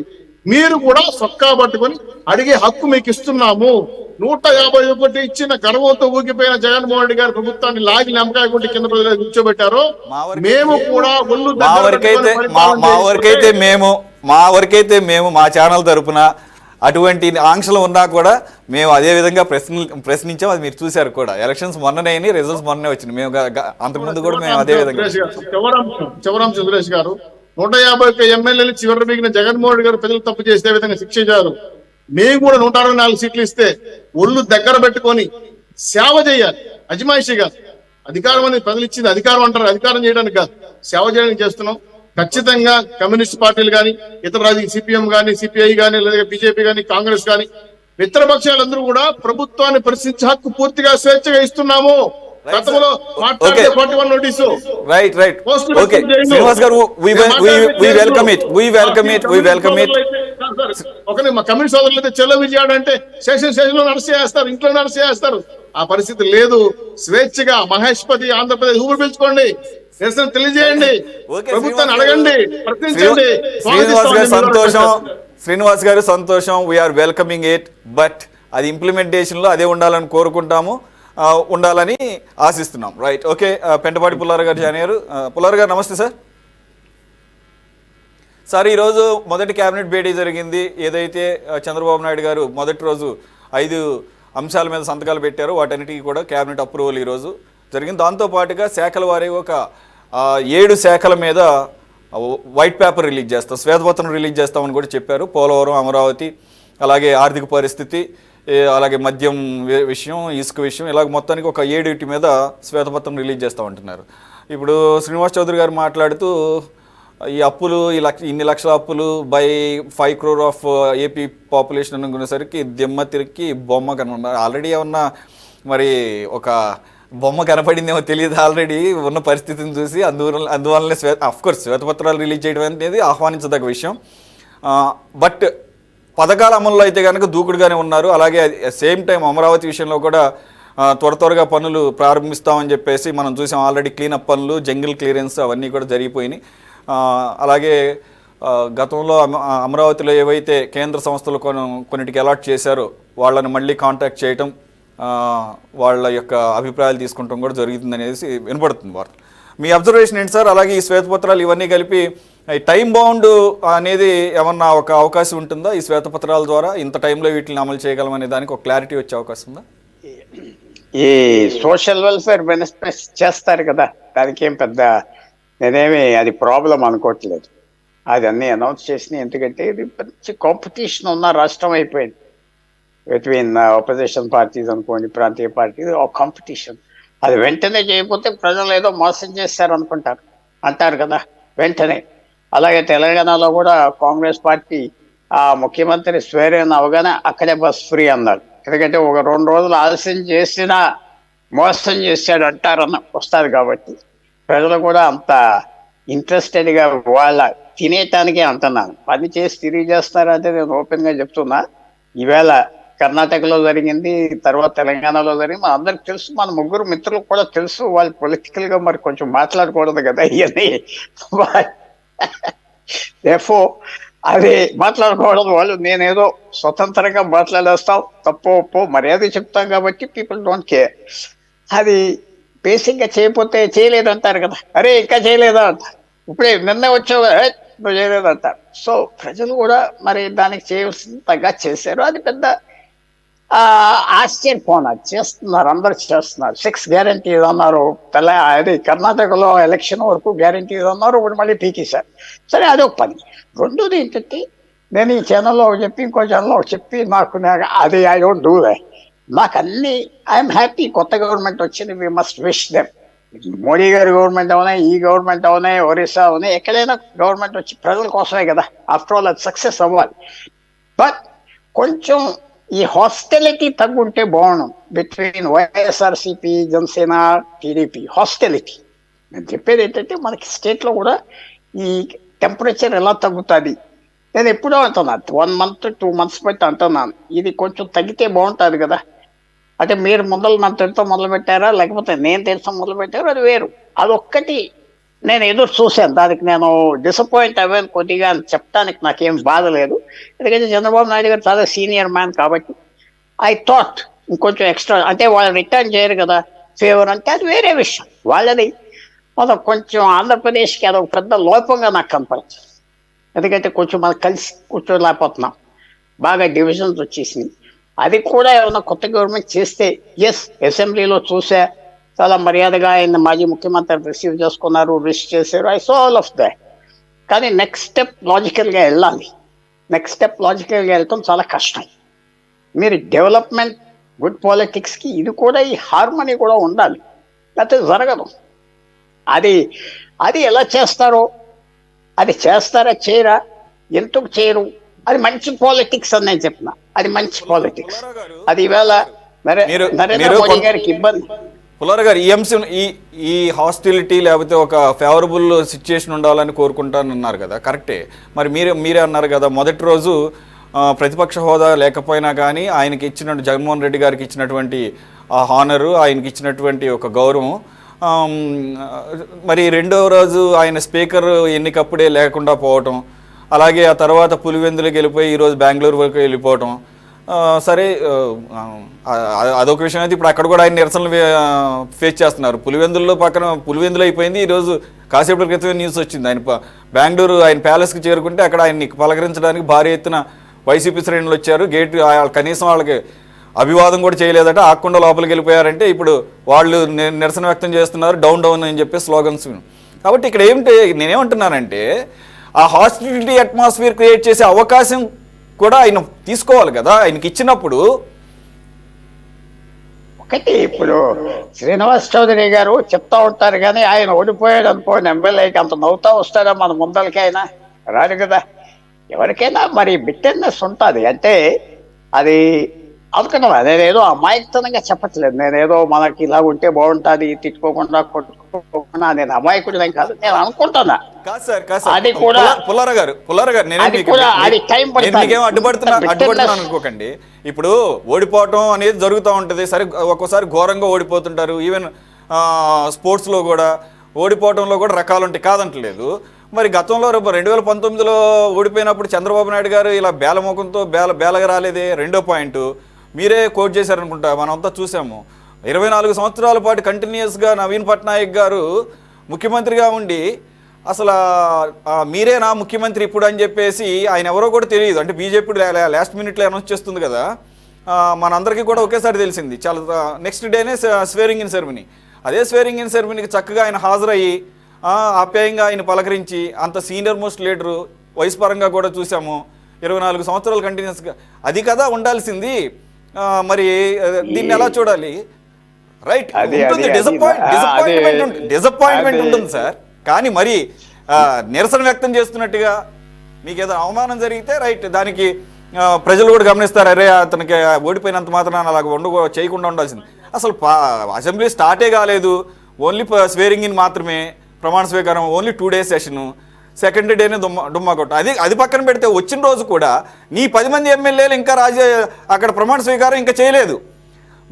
మీరు కూడా సొక్కా పట్టుకొని అడిగే హక్కు మీకు ఇస్తున్నాము. 151 ఇచ్చిన గర్వంతో ఊగిపోయిన జగన్మోహన్ రెడ్డి గారి ప్రభుత్వాన్ని లాగి నిమ్మకాయ కొట్టి కింద ప్రజలు కూర్చోబెట్టారు. మేము కూడా ఒళ్ళు మా వరకైతే మేము మా ఛానల్ తరపున అటువంటి ఆంక్షలు ఉన్నా కూడా మేము అదే విధంగా ప్రశ్నించాం. అది మీరు చూశారు కూడా. ఎలక్షన్స్ మొన్ననే అయినాయి, రిజల్ట్స్ మొన్ననే వచ్చినాయి. మేము అంతకుముందు కూడా మేము అదే విధంగా. చివరాం సురేష్ గారు 151 ఎమ్మెల్యేలు చివరి మిగిలిన జగన్మోహన్ రెడ్డి గారు ప్రజలు తప్పు చేసే విధంగా శిక్షించారు. మేము కూడా 164 సీట్లు ఇస్తే ఒళ్ళు దగ్గర పెట్టుకొని సేవ చేయాలి. అజమాయిషిగా అధికారం అనేది ప్రజలు ఇచ్చింది అధికారం అంటారు, అధికారం చేయడానికి కాదు, సేవ చేయడానికి చేస్తున్నాం. ఖచ్చితంగా కమ్యూనిస్ట్ పార్టీలు కానీ, ఇతర రాజకీయ సిపిఎం కానీ, సిపిఐ కానీ, లేదా బీజేపీ కానీ, కాంగ్రెస్ కానీ, మిత్రపక్షాలందరూ కూడా ప్రభుత్వాన్ని ప్రశ్నించే హక్కు పూర్తిగా స్వేచ్ఛగా ఇస్తున్నాము. గతంలో మాట్లాడే 41 నోటీసు రైట్ ఓకే శ్రీనివాస్ గారు we welcome it. మా కమ్యూనిస్ట్ సోదరులు అయితే చెల్ల విజయాడు అంటే స్టేషన్ లో నడిచి చేస్తారు, ఇంట్లో నడిచి చేస్తారు. ఆ పరిస్థితి లేదు. స్వేచ్ఛగా మహేష్పతి ఆంధ్రప్రదేశ్ ఊపిరి పీల్చుకోండి, నిరసన తెలియజేయండి, ప్రభుత్వాన్ని అడగండి, ప్రశ్నించండి. శ్రీనివాస్ గారు సంతోషం, వీఆర్ వెల్కమింగ్ ఇట్. బట్ అది ఇంప్లిమెంటేషన్ లో అదే ఉండాలని కోరుకుంటాము, ఉండాలని ఆశిస్తున్నాం. Right okay. పెంటపాటి పుల్లారావు గారు జాయిన్ అయ్యారు. పుల్లారావు గారు నమస్తే సార్. సార్ ఈరోజు మొదటి కేబినెట్ భేటీ జరిగింది. ఏదైతే చంద్రబాబు నాయుడు గారు మొదటి రోజు 5 అంశాల మీద సంతకాలు పెట్టారో వాటన్నిటికీ కూడా కేబినెట్ అప్రూవల్ ఈరోజు జరిగింది. దాంతోపాటుగా శాఖల వారి ఒక 7 శాఖల మీద వైట్ పేపర్ రిలీజ్ చేస్తాం, శ్వేతపత్రం రిలీజ్ చేస్తామని కూడా చెప్పారు. పోలవరం, అమరావతి, అలాగే ఆర్థిక పరిస్థితి, అలాగే మద్యం విషయం, ఇసుక విషయం, ఇలాగ మొత్తానికి ఒక 7 మీద శ్వేతపత్రం రిలీజ్ చేస్తామంటున్నారు. ఇప్పుడు శ్రీనివాస్ చౌదరి గారు మాట్లాడుతూ ఈ అప్పులు, ఇన్ని లక్షల అప్పులు by 5 crore of AP population అనుకునేసరికి దిమ్మ తిరిగి బొమ్మ కనున్నారు. ఆల్రెడీ ఏమన్నా మరి ఒక బొమ్మ కనపడిందేమో తెలియదు ఆల్రెడీ ఉన్న పరిస్థితిని చూసి. అందువల్లనే అఫ్కోర్స్ శ్వేతపత్రాలు రిలీజ్ చేయడం అనేది ఆహ్వానించదగ్గ విషయం. బట్ పథకాల అమల్లో అయితే కనుక దూకుడుగానే ఉన్నారు. అలాగే సేమ్ టైం అమరావతి విషయంలో కూడా త్వరగా పనులు ప్రారంభిస్తామని చెప్పేసి మనం చూసాం. ఆల్రెడీ క్లీనప్ పనులు, జంగిల్ క్లియరెన్స్ అవన్నీ కూడా జరిగిపోయినాయి. అలాగే గతంలో అమరావతిలో ఏవైతే కేంద్ర సంస్థలు కొన్నిటికి అలాట్ చేశారో వాళ్ళని మళ్ళీ కాంటాక్ట్ చేయటం, వాళ్ళ యొక్క అభిప్రాయాలు తీసుకుంటాం కూడా జరుగుతుంది అనేసి వినపడుతుంది వార్త. మీ అబ్జర్వేషన్ ఏంటి సార్? అలాగే ఈ శ్వేతపత్రాలు ఇవన్నీ కలిపి టైం బౌండ్ అనేది ఏమన్నా ఒక అవకాశం ఉంటుందా? ఈ శ్వేతపత్రాల ద్వారా ఇంత టైంలో వీటిని అమలు చేయగలమనే దానికి ఒక క్లారిటీ వచ్చే అవకాశం ఉందా? ఈ సోషల్ వెల్ఫేర్ బెనిఫిట్స్ చేస్తారు కదా, దానికి ఏం పెద్ద నేనేమి అది ప్రాబ్లం అనుకోవట్లేదు. అది అన్నీ అనౌన్స్ చేసినాయి. ఎందుకంటే ఇది మంచి కాంపిటీషన్ ఉన్న రాష్ట్రం అయిపోయింది బిట్వీన్ ఆపోజిషన్ పార్టీస్ అనుకోండి, ప్రాంతీయ పార్టీస్, ఆ కాంపిటీషన్. అది వెంటనే చేయకపోతే ప్రజలు ఏదో మోసం చేస్తారు అంటారు కదా వెంటనే. అలాగే తెలంగాణలో కూడా కాంగ్రెస్ పార్టీ ఆ ముఖ్యమంత్రి స్వేరైన అవగానే అక్కడే బస్ ఫ్రీ అన్నారు. ఎందుకంటే ఒక 2 రోజులు ఆలస్యం చేసినా మోసం చేశాడు అంటారన్న వస్తుంది. కాబట్టి ప్రజలు కూడా అంత ఇంట్రెస్టెడ్గా వాళ్ళ తినేటానికే అంటున్నాను. పని చేసి తిరిగి చేస్తారంటే నేను ఓపెన్గా చెప్తున్నా. ఈవేళ కర్ణాటకలో జరిగింది, తర్వాత తెలంగాణలో జరిగింది, మన అందరికి తెలుసు, మన 3 మిత్రులకు కూడా తెలుసు. వాళ్ళు పొలిటికల్గా మరి కొంచెం మాట్లాడకూడదు కదా ఇవన్నీ, అది మాట్లాడకూడదు. వాళ్ళు నేనేదో స్వతంత్రంగా మాట్లాడేస్తాం, తప్పో ఒప్పో మర్యాద చెప్తాం కాబట్టి పీపుల్ డోంట్ కేర్. అది బేసిక్గా చేయకపోతే చేయలేదంటారు కదా, అరే ఇంకా చేయలేదా అంటారు, ఇప్పుడే నిన్న వచ్చావు నువ్వు చేయలేదంటారు. సో ప్రజలు కూడా మరి దానికి చేయవలసింది తగ్గ చేశారు. అది పెద్ద ఆశ్చర్యపోనారు, చేస్తున్నారు, అందరు చేస్తున్నారు. 6 గ్యారంటీస్ అన్నారు, అది కర్ణాటకలో ఎలక్షన్ వరకు గ్యారంటీస్ అన్నారు, ఇప్పుడు మళ్ళీ పీకేశారు. సరే అదొక పని. రెండోది ఏంటంటే నేను ఈ ఛానల్లో ఒకటి చెప్పి ఇంకో ఛానల్లో ఒకటి చెప్పి అది ఐ డోంట్ డూ దట్. నాకు అన్ని ఐఎమ్ హ్యాపీ. కొత్త గవర్నమెంట్ వచ్చింది, we must wish them. Modi గారి గవర్నమెంట్ అవునాయి, ఈ గవర్నమెంట్ అవునాయి, ఒరిస్సా అవునాయి, ఎక్కడైనా గవర్నమెంట్ వచ్చి ప్రజల కోసమే కదా. ఆఫ్టర్ ఆల్ అది సక్సెస్ అవ్వాలి. బట్ కొంచెం ఈ హాస్టెలిటీ తగ్గుంటే బాగుండు బిట్వీన్ వైఎస్ఆర్సిపి, జనసేన, టీడీపీ. హాస్టెలిటీ నేను చెప్పేది ఏంటంటే మనకి స్టేట్లో కూడా ఈ టెంపరేచర్ ఎలా తగ్గుతుంది. నేను ఎప్పుడో అంటున్నాను, 1 month 2 months బట్టి అంటున్నాను, ఇది కొంచెం తగ్గితే బాగుంటుంది కదా. అంటే మీరు నన్ను తెలుసా మొదలు పెట్టారా, లేకపోతే నేను తెలుసా మొదలు పెట్టారా, అది వేరు. అదొక్కటి నేను ఎదురు చూశాను. దానికి నేను డిసప్పాయింట్ అవ్వాను కొద్దిగా అని చెప్పడానికి నాకేం బాధ లేదు. ఎందుకంటే చంద్రబాబు నాయుడు గారు చాలా సీనియర్ మ్యాన్ కాబట్టి ఐ థాట్ ఇంకొంచెం ఎక్స్ట్రా, అంటే వాళ్ళు రిటర్న్ చేయరు కదా ఫేవర్, అంటే అది వేరే విషయం వాళ్ళది. మనం కొంచెం ఆంధ్రప్రదేశ్కి అదొక పెద్ద లోపంగా నాకు కనపడుతుంది. ఎందుకంటే కొంచెం మనం కలిసి కూర్చోలేకపోతున్నాం, బాగా డివిజన్స్ వచ్చేసినాయి. అది కూడా ఏమైనా కొత్త గవర్నమెంట్ చేస్తే, ఎస్ అసెంబ్లీలో చూసా చాలా మర్యాదగా ఆయన మాజీ ముఖ్యమంత్రి రిసీవ్ చేసుకున్నారు, విష్ చేశారు, I so all of that. కానీ నెక్స్ట్ స్టెప్ లాజికల్గా వెళ్ళాలి. నెక్స్ట్ స్టెప్ లాజికల్గా వెళ్ళటం చాలా కష్టం. మీరు డెవలప్మెంట్, గుడ్ పాలిటిక్స్కి ఇది కూడా, ఈ హార్మనీ కూడా ఉండాలి, లేకపోతే జరగదు. అది ఎలా చేస్తారో, అది చేస్తారా చేయరా, ఎందుకు చేయరు, అది మంచి పాలిటిక్స్ అని నేను చెప్పిన. అది మంచి పాలిటిక్స్. అది ఈవేళ నరేంద్ర మోడీ గారికి ఇబ్బంది. పుల్లారావు గారు, ఈ అంశం ఈ హాస్టిలిటీ లేకపోతే ఒక ఫేవరబుల్ సిచ్యుయేషన్ ఉండాలని కోరుకుంటానన్నారు కదా, కరెక్టే. మరి మీరే అన్నారు కదా, మొదటి రోజు ప్రతిపక్ష హోదా లేకపోయినా కానీ ఆయనకి ఇచ్చినట్టు జగన్మోహన్ రెడ్డి గారికి ఇచ్చినటువంటి ఆ హానరు, ఆయనకి ఇచ్చినటువంటి ఒక గౌరవం, మరి రెండవ రోజు ఆయన స్పీకర్ ఎన్నికప్పుడే లేకుండా పోవటం, అలాగే ఆ తర్వాత పులివెందులకు వెళ్ళిపోయి ఈరోజు బెంగళూరు వరకు వెళ్ళిపోవటం, సరే అదొక విషయం. అయితే ఇప్పుడు అక్కడ కూడా ఆయన నిరసనలు ఫేస్ చేస్తున్నారు. పులివెందులు అయిపోయింది, ఈరోజు కాసేపటి క్రితమే న్యూస్ వచ్చింది, ఆయన బెంగళూరు ఆయన ప్యాలెస్కి చేరుకుంటే అక్కడ ఆయన్ని పలకరించడానికి భారీ ఎత్తున వైసీపీ శ్రేణులు వచ్చారు. గేట్ కనీసం వాళ్ళకి అభివాదం కూడా చేయలేదట, ఆకుండా లోపలికి వెళ్ళిపోయారంటే ఇప్పుడు వాళ్ళు నిరసన వ్యక్తం చేస్తున్నారు, డౌన్ డౌన్ అని చెప్పి స్లోగన్స్. కాబట్టి ఇక్కడ నేనేమంటున్నానంటే, ఆ హాస్టిలిటీ అట్మాస్ఫియర్ క్రియేట్ చేసే అవకాశం కూడా ఆయన తీసుకోవాలి కదా. ఆయనకి ఇచ్చినప్పుడు ఒకటి, ఇప్పుడు శ్రీనివాస్ చౌదరి గారు చెప్తా ఉంటారు కానీ ఆయన ఓడిపోయాడు అనుకోని ఎమ్మెల్యేకి అంత నవ్వుతా వస్తాడా మన ముందలకి? ఆయన రాడు కదా. ఎవరికైనా మరి బిట్టర్నెస్ ఉంటుంది. అంటే అది అనుకున్నావా, నేనేదో అమాయకతనంగా చెప్పట్లేదు, నేనేదో మనకి ఇలా ఉంటే బాగుంటుంది, తిట్టుకోకుండా కొట్టుకోకుండా, నేను అమాయకుడిని కాదు, నేను అనుకుంటున్నా. అది కూడా పుల్లారావు గారు అడ్డుపడుతున్నాను అనుకోకండి. ఇప్పుడు ఓడిపోవటం అనేది జరుగుతూ ఉంటుంది, సరే ఒక్కోసారి ఘోరంగా ఓడిపోతుంటారు. ఈవెన్ స్పోర్ట్స్లో కూడా ఓడిపోవటంలో కూడా రకాలు ఉంటాయి, కాదంటలేదు. మరి గతంలో 2019లో ఓడిపోయినప్పుడు చంద్రబాబు నాయుడు గారు ఇలా బేలముఖంతో బేలగా రాలేదే. రెండో పాయింట్ మీరే కోట్ చేశారనుకుంటా, మనమంతా చూసాము. 24 సంవత్సరాల పాటు కంటిన్యూస్గా నవీన్ పట్నాయక్ గారు ముఖ్యమంత్రిగా ఉండి అసలు మీరే నా ముఖ్యమంత్రి ఇప్పుడు అని చెప్పేసి, ఆయన ఎవరో కూడా తెలియదు. అంటే బీజేపీ లాస్ట్ మినిట్లో అనౌన్స్ చేస్తుంది కదా, మనందరికీ కూడా ఒకేసారి తెలిసింది. చాలా నెక్స్ట్ డేనే స్వేరింగ్ ఇన్ సెరమనీ. అదే స్వేరింగ్ ఇన్ సెరమనీకి చక్కగా ఆయన హాజరయ్యి ఆప్యాయంగా ఆయన పలకరించి, అంత సీనియర్ మోస్ట్ లీడరు, వయసు పరంగా కూడా చూసాము, 24 సంవత్సరాలు కంటిన్యూస్గా, అది కదా ఉండాల్సింది. మరి దీన్ని ఎలా చూడాలి? రైట్, డిసప్పాయింట్మెంట్ ఉంటుంది సార్. కానీ మరి నిరసన వ్యక్తం చేస్తున్నట్టుగా మీకు ఏదైనా అవమానం జరిగితే రైట్, దానికి ప్రజలు కూడా గమనిస్తారు, అరే అతనికి ఓడిపోయినంత మాత్రం అలాగ చేయకుండా ఉండాల్సింది. అసలు అసెంబ్లీ స్టార్టే కాలేదు, ఓన్లీ స్వేరింగ్ ఇన్ మాత్రమే, ప్రమాణ స్వీకారం ఓన్లీ 2 days సెషను, సెకండ్ డేనే డుమ్మా కొట్ట. అది పక్కన పెడితే వచ్చిన రోజు కూడా నీ 10 మంది ఎమ్మెల్యేలు ఇంకా అక్కడ ప్రమాణ స్వీకారం ఇంకా చేయలేదు.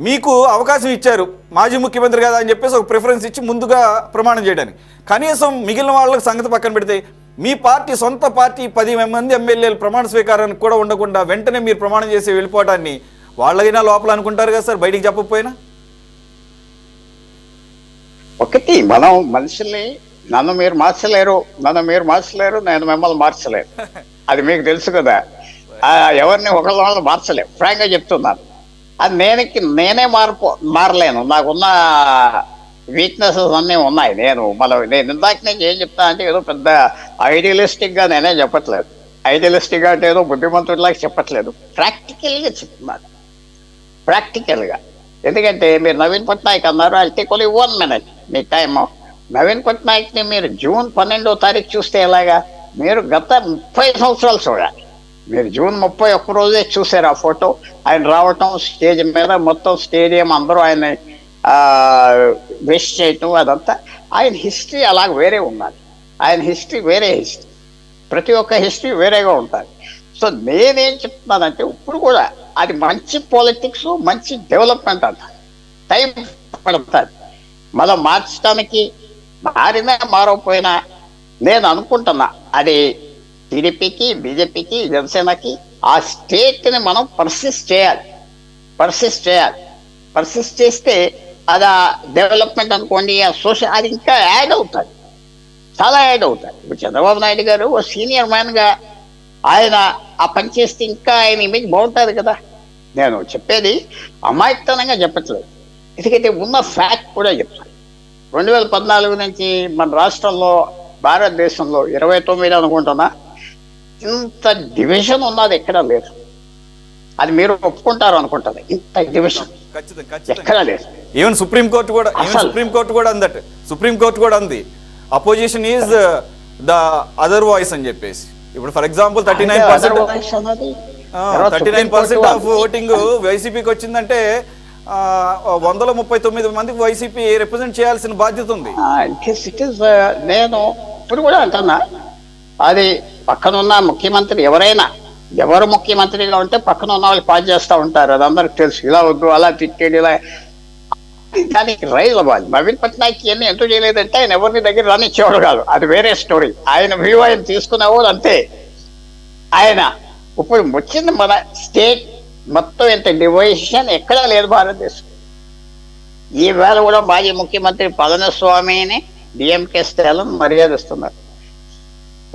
మీకు అవకాశం ఇచ్చారు, మాజీ ముఖ్యమంత్రి కదా అని చెప్పేసి ఒక ప్రిఫరెన్స్ ఇచ్చి ముందుగా ప్రమాణం చేయడానికి. కనీసం మిగిలిన వాళ్ళకి సంగతి పక్కన పెడితే మీ పార్టీ, సొంత పార్టీ 10 మంది ఎమ్మెల్యేలు ప్రమాణ స్వీకారానికి కూడా ఉండకుండా వెంటనే మీరు ప్రమాణం చేసి వెళ్ళిపోవడాన్ని వాళ్ళైనా లోపల అనుకుంటారు కదా సార్, బయటికి చెప్పకపోయినా. ఒకటి, మనం మనుషుల్ని నన్ను మీరు మార్చలేరు, నేను మిమ్మల్ని మార్చలేరు, అది మీకు తెలుసు కదా. ఎవరిని ఒకళ్ళ మార్చలేరు, ఫ్రాంక్గా చెప్తున్నాను. అది నేనే మారలేను, నాకున్న వీక్నెసెస్ అన్నీ ఉన్నాయి. నేను ఇందాక నుంచి ఏం చెప్తా అంటే ఏదో పెద్ద ఐడియలిస్టిక్గా నేనే చెప్పట్లేదు. ఐడియలిస్టిక్ గా ఏదో బుద్ధిమంతుడిలాగా చెప్పట్లేదు, ప్రాక్టికల్ గా చెప్తున్నాను, ప్రాక్టికల్ గా. ఎందుకంటే మీరు నవీన్ పట్నాయక్ అన్నారు, I take only 1 minute me time. Naveen Patnaik ని మీరు జూన్ 12వ తారీఖు చూస్తే ఎలాగా? మీరు గత 30 సంవత్సరాలు చూడాలి. మీరు జూన్ 31 రోజే చూసారు ఆ ఫోటో. ఆయన రావటం స్టేజ్ మీద, మొత్తం స్టేడియం అందరూ ఆయన విష్ చేయటం, అదంతా ఆయన హిస్టరీ అలాగ వేరే ఉండాలి. ఆయన హిస్టరీ వేరే హిస్టరీ, ప్రతి ఒక్క హిస్టరీ వేరేగా ఉంటుంది. సో నేనేం చెప్తున్నానంటే ఇప్పుడు కూడా అది మంచి పాలిటిక్స్, మంచి డెవలప్మెంట్ అంట, టైం పడుతుంది. మనం మార్చడానికి మారినా మారకపోయినా నేను అనుకుంటున్నా అది టీడీపీకి, బీజేపీకి, జనసేనకి ఆ స్టేట్ని మనం పర్సిస్ట్ చేయాలి. పర్సిస్ట్ చేస్తే అది ఆ డెవలప్మెంట్ అనుకోండి, ఆ సోషల్, అది ఇంకా యాడ్ అవుతుంది, చాలా యాడ్ అవుతుంది. ఇప్పుడు చంద్రబాబు నాయుడు గారు ఓ సీనియర్ మ్యాన్గా ఆయన ఆ పని చేస్తే ఇంకా ఆయన ఇమేజ్ బాగుంటుంది కదా. నేను చెప్పేది అమాయకతనంగా చెప్పట్లేదు, ఎందుకంటే ఉన్న ఫ్యాక్ట్ కూడా చెప్తాను. 2014 నుంచి మన రాష్ట్రంలో, భారతదేశంలో 29 అనుకుంటున్నా, ఇంత డివిజన్ ఉన్నది ఎక్కడా లేదు. అది మీరు ఒప్పుకుంటారు అనుకుంటుంది, ఇంత డివిజన్ ఎక్కడా లేదు. ఈవెన్ సుప్రీంకోర్టు కూడా అందట, సుప్రీంకోర్టు కూడా అంది opposition is the other voice అని చెప్పేసి. ఇప్పుడు ఫర్ ఎగ్జాంపుల్ 39% ఆఫ్ ఓటింగ్ వైసీపీకి వచ్చిందంటే 139 మందికి వైసీపీ రిప్రజెంట్ చేయాల్సిన బాధ్యత ఉంది. నేను ఇప్పుడు కూడా అంటున్నా, అది పక్కనున్న ముఖ్యమంత్రి ఎవరు ముఖ్యమంత్రిగా ఉంటే పక్కన ఉన్న వాళ్ళు పాస్ చేస్తూ ఉంటారు, అది అందరికి తెలుసు. ఇలా వద్దు, అలా తిట్టేది, ఇలా దానికి రైజ్ అవ్వాలి. నవీన్ పట్నాయక్ ఇవన్నీ ఎందుకు చేయలేదంటే ఆయన ఎవరిని దగ్గర రానిచ్చేవాడు కాదు, అది వేరే స్టోరీ. ఆయన వ్యూ ఆయన తీసుకునేవాడు అంతే. ఆయన ఇప్పుడు వచ్చింది మన స్టేట్ మొత్తం ఇంత డివైజన్ ఎక్కడా లేదు భారతదేశం. ఈవేళ కూడా మాజీ ముఖ్యమంత్రి పళనిస్వామిని డిఎంకే స్టాలిన్ మర్యాదిస్తున్నారు.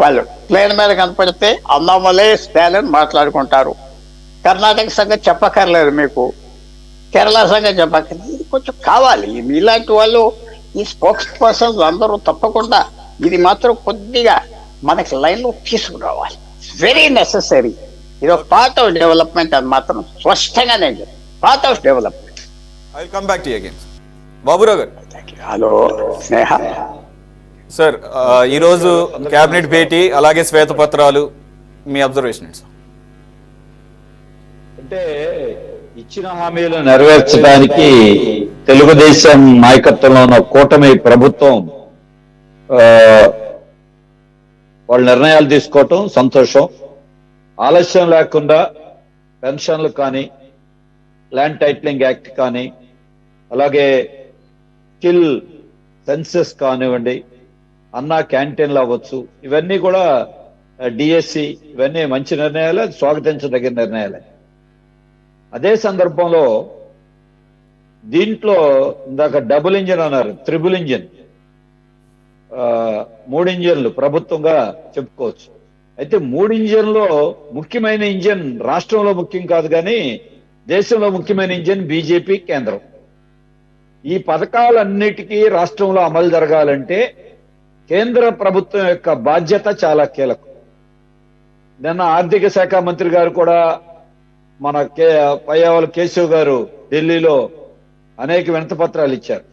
వాళ్ళు ప్లేన్ మీద కనపడితే అన్నామలై స్టాలిన్ మాట్లాడుకుంటారు. కర్ణాటక సంగతి చెప్పక్కర్లేదు మీకు, కేరళ సంగతి చెప్పక్కర్లేదు. ఇది కొంచెం కావాలి, ఇలాంటి వాళ్ళు ఈ స్పోక్స్ పర్సన్స్ అందరూ తప్పకుండా ఇది మాత్రం కొద్దిగా మనకి లైన్లో తీసుకురావాలి. Very necessary. ఇది ఒక పార్ట్ ఆఫ్ డెవలప్మెంట్ అని మాత్రం స్పష్టంగా నేను చెప్తాను, part of development. I will come back to you again. Baburao గారు. హలో స్నేహ సార్, ఈరోజు కేబినెట్ భేటీ, అలాగే శ్వేతపత్రాలు, మీ అబ్జర్వేషన్ సార్? అంటే ఇచ్చిన హామీలు నెరవేర్చడానికి తెలుగుదేశం నాయకత్వంలో ఉన్న కూటమి ప్రభుత్వం వాళ్ళు నిర్ణయాలు తీసుకోవటం సంతోషం. ఆలస్యం లేకుండా పెన్షన్లు కానీ, ల్యాండ్ టైటిలింగ్ యాక్ట్ కానీ, అలాగే స్కిల్ సెన్సెస్ కానివ్వండి, అన్నా క్యాంటీన్లు అవ్వచ్చు, ఇవన్నీ కూడా డిఎస్సి, ఇవన్నీ మంచి నిర్ణయాలే, స్వాగతించదగిన నిర్ణయాలే. అదే సందర్భంలో దీంట్లో ఇందాక డబుల్ ఇంజిన్ అన్నారు, త్రిబుల్ ఇంజిన్, 3 ఇంజిన్లు ప్రభుత్వంగా చెప్పుకోవచ్చు. అయితే 3 ఇంజిన్లో ముఖ్యమైన ఇంజిన్ రాష్ట్రంలో ముఖ్యం కాదు, కానీ దేశంలో ముఖ్యమైన ఇంజిన్ బీజేపీ కేంద్రం. ఈ పథకాలన్నిటికీ రాష్ట్రంలో అమలు జరగాలంటే కేంద్ర ప్రభుత్వం యొక్క బాధ్యత చాలా కీలకం. నిన్న ఆర్థిక శాఖ మంత్రి గారు కూడా, మన పయ్యావల కేశవ్ గారు ఢిల్లీలో అనేక వినతిపత్రాలు ఇచ్చారు.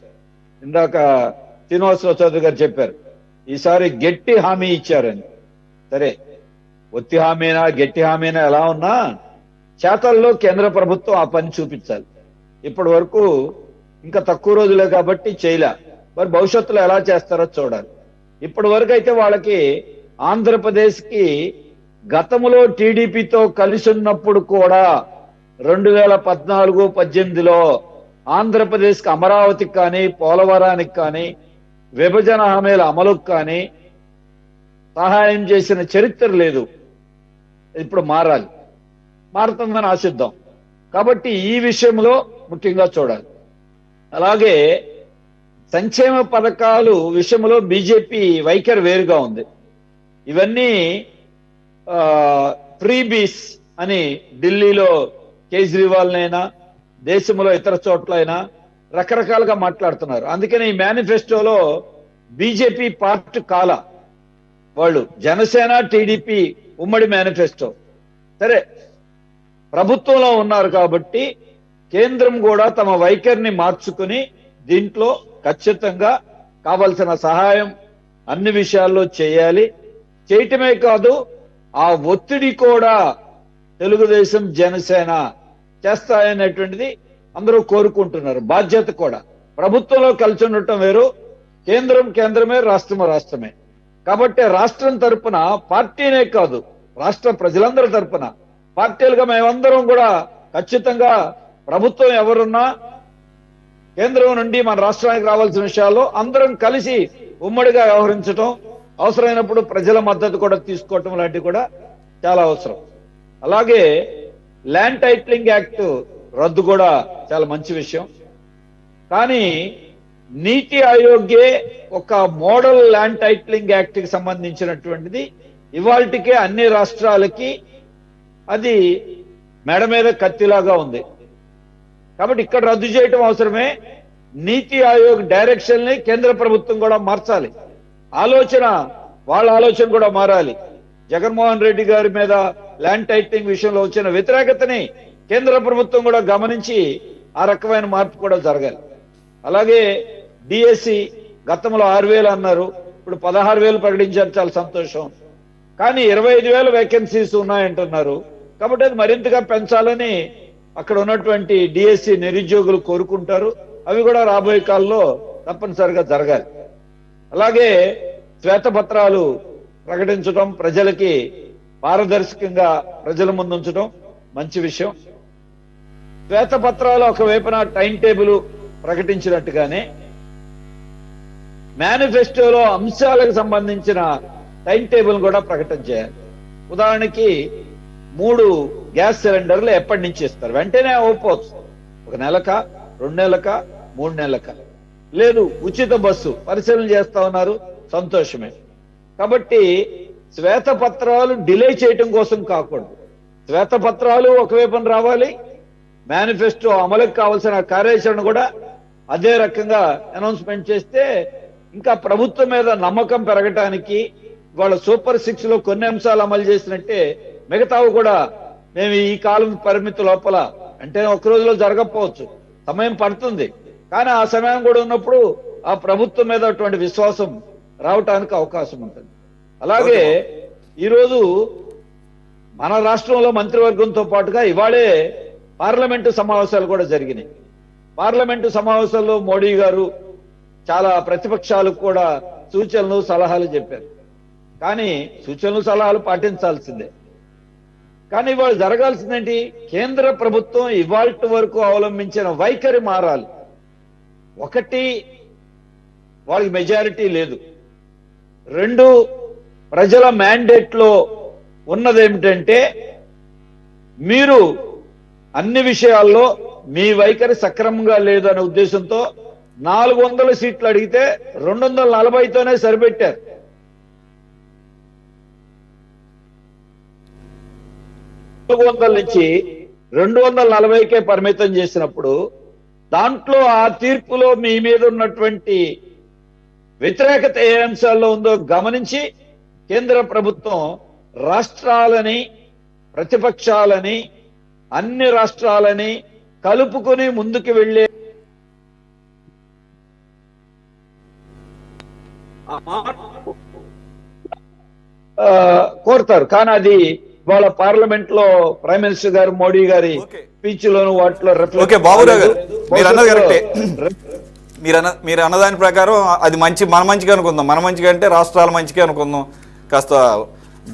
ఇందాక శ్రీనివాసరావు చౌదరి గారు చెప్పారు, ఈసారి గట్టి హామీ ఇచ్చారని. సరే, ఒత్తి హామీనా గట్టి హామీనా ఎలా ఉన్నా చేతల్లో కేంద్ర ప్రభుత్వం ఆ పని చూపించాలి. ఇప్పటి వరకు ఇంకా తక్కువ రోజులే కాబట్టి చేయలే, మరి భవిష్యత్తులో ఎలా చేస్తారో చూడాలి. ఇప్పటి వరకు అయితే వాళ్ళకి ఆంధ్రప్రదేశ్కి గతంలో టీడీపీతో కలిసి ఉన్నప్పుడు కూడా 2014-18లో ఆంధ్రప్రదేశ్కి అమరావతికి కానీ, పోలవరానికి కానీ, విభజన హామీల అమలుకు కానీ సహాయం చేసిన చరిత్ర లేదు. ఇప్పుడు మారాలి, మారుతుందని ఆశిద్దాం. కాబట్టి ఈ విషయంలో ముఖ్యంగా చూడాలి. అలాగే సంక్షేమ పథకాలు విషయంలో బీజేపీ వైఖరి వేరుగా ఉంది. ఇవన్నీ ఫ్రీబీస్ అని ఢిల్లీలో కేజ్రీవాల్నైనా, దేశంలో ఇతర చోట్లైనా రకరకాలుగా మాట్లాడుతున్నారు. అందుకని ఈ మేనిఫెస్టోలో బీజేపీ పార్ట్ కాల, వాళ్ళు జనసేన టీడీపీ ఉమ్మడి మేనిఫెస్టో. సరే, ప్రభుత్వంలో ఉన్నారు కాబట్టి కేంద్రం కూడా తమ వైఖరిని మార్చుకుని దీంట్లో ఖచ్చితంగా కావలసిన సహాయం అన్ని విషయాల్లో చేయాలి. చేయటమే కాదు, ఆ ఒత్తిడి కూడా తెలుగుదేశం జనసేన చేస్తాయనేటువంటిది అందరూ కోరుకుంటున్నారు. బాధ్యత కూడా ప్రభుత్వంలో కలిసి ఉండటం వేరు, కేంద్రమే, రాష్ట్రమే. కాబట్టి రాష్ట్రం తరపున పార్టీనే కాదు, రాష్ట్ర ప్రజలందరి తరపున పార్టీలుగా మేమందరం కూడా ఖచ్చితంగా ప్రభుత్వం ఎవరున్నా కేంద్రం నుండి మన రాష్ట్రానికి రావాల్సిన విషయాల్లో అందరం కలిసి ఉమ్మడిగా వ్యవహరించడం, అవసరమైనప్పుడు ప్రజల మద్దతు కూడా తీసుకోవటం లాంటివి కూడా చాలా అవసరం. అలాగే ల్యాండ్ టైటిలింగ్ యాక్ట్ రద్దు కూడా చాలా మంచి విషయం. కానీ నీతి ఆయోగే ఒక మోడల్ ల్యాండ్ టైటిలింగ్ యాక్ట్ కి సంబంధించినటువంటిది ఇవాళకే అన్ని రాష్ట్రాలకి అది మెడ మీద కత్తిలాగా ఉంది. కాబట్టి ఇక్కడ రద్దు చేయటం అవసరమే. నీతి ఆయోగ్ డైరెక్షన్ ని కేంద్ర ప్రభుత్వం కూడా మార్చాలి. వాళ్ళ ఆలోచన కూడా మారాలి. జగన్మోహన్ రెడ్డి గారి మీద ల్యాండ్ టైటిలింగ్ విషయంలో వచ్చిన వ్యతిరేకతని కేంద్ర ప్రభుత్వం కూడా గమనించి ఆ రకమైన మార్పు కూడా జరగాలి. అలాగే డిఎస్సి గతంలో 6,000 అన్నారు, ఇప్పుడు 16,000 ప్రకటించారు, చాలా సంతోషం. కానీ 25,000 వేకెన్సీస్ ఉన్నాయంటున్నారు. కాబట్టి అది మరింతగా పెంచాలని అక్కడ ఉన్నటువంటి డిఎస్సి నిరుద్యోగులు కోరుకుంటారు. అవి కూడా రాబోయే కాలంలో తప్పనిసరిగా జరగాలి. అలాగే శ్వేతపత్రాలు ప్రకటించడం, ప్రజలకి పారదర్శకంగా ప్రజల ముందు ఉంచడం మంచి విషయం. శ్వేతపత్రాలు ఒకవైపున టైం టేబుల్ ప్రకటించినట్టుగానే మేనిఫెస్టోలో అంశాలకు సంబంధించిన టైం టేబుల్ కూడా ప్రకటన చేయాలి. ఉదాహరణకి 3 గ్యాస్ సిలిండర్లు ఎప్పటి నుంచి ఇస్తారు? వెంటనే అవ్వకపోవచ్చు, 1 నెలక, 2 నెలక, 3 నెలక. లేదు, ఉచిత బస్సు పరిశీలన చేస్తా ఉన్నారు, సంతోషమే. కాబట్టి శ్వేతపత్రాలు డిలే చేయటం కోసం కాకూడదు. శ్వేతపత్రాలు ఒకవైపున రావాలి, మేనిఫెస్టో అమలుకు కావాల్సిన కార్యాచరణ కూడా అదే రకంగా అనౌన్స్మెంట్ చేస్తే ఇంకా ప్రభుత్వం మీద నమ్మకం పెరగటానికి, వాళ్ళ సూపర్ 6 లో కొన్ని అంశాలు అమలు చేసినట్టే మిగతావి కూడా మేము ఈ కాలం పరిమితి లోపల, అంటే ఒక రోజులో జరగకపోవచ్చు, సమయం పడుతుంది, కానీ ఆ సమయం కూడా ఉన్నప్పుడు ఆ ప్రభుత్వం మీద అటువంటి విశ్వాసం రావటానికి అవకాశం ఉంటుంది. అలాగే ఈరోజు మన రాష్ట్రంలో మంత్రివర్గంతో పాటుగా ఇవాళే పార్లమెంటు సమావేశాలు కూడా జరిగినాయి. పార్లమెంటు సమావేశాల్లో మోడీ గారు చాలా ప్రతిపక్షాలకు కూడా సూచనలు సలహాలు చెప్పారు. కానీ సూచనలు సలహాలు పాటించాల్సిందే. కానీ ఇవాళ జరగాల్సిందేంటి? కేంద్ర ప్రభుత్వం ఇవాల్టి వరకు అవలంబించిన వైఖరి మారాలి. ఒకటి, వాళ్ళకి మెజారిటీ లేదు. 2, ప్రజల మ్యాండేట్ లో ఉన్నదేమిటంటే మీరు అన్ని విషయాల్లో మీ వైఖరి సక్రమంగా లేదు అనే ఉద్దేశంతో 400 సీట్లు అడిగితే 240తోనే సరిపెట్టారు. నుంచి 240కే పరిమితం చేసినప్పుడు దాంట్లో ఆ తీర్పులో మీ మీద ఉన్నటువంటి వ్యతిరేకత ఏ అంశాల్లో ఉందో గమనించి కేంద్ర ప్రభుత్వం రాష్ట్రాలని, ప్రతిపక్షాలని, అన్ని రాష్ట్రాలని కలుపుకొని ముందుకు వెళ్లే కోరుతారు. కానీ అది వాళ్ళ పార్లమెంట్ లో ప్రైమ్ మినిస్టర్ గారు మోడీ గారి స్పీచ్ లోను వాటిలో బాబురావు గారు మీరు అన్నది కరెక్టే. మీరు అన్నదాని ప్రకారం అది మన మంచిగా అనుకుందాం, మన మంచిగా అంటే రాష్ట్రాల మంచిగా అనుకుందాం. కాస్త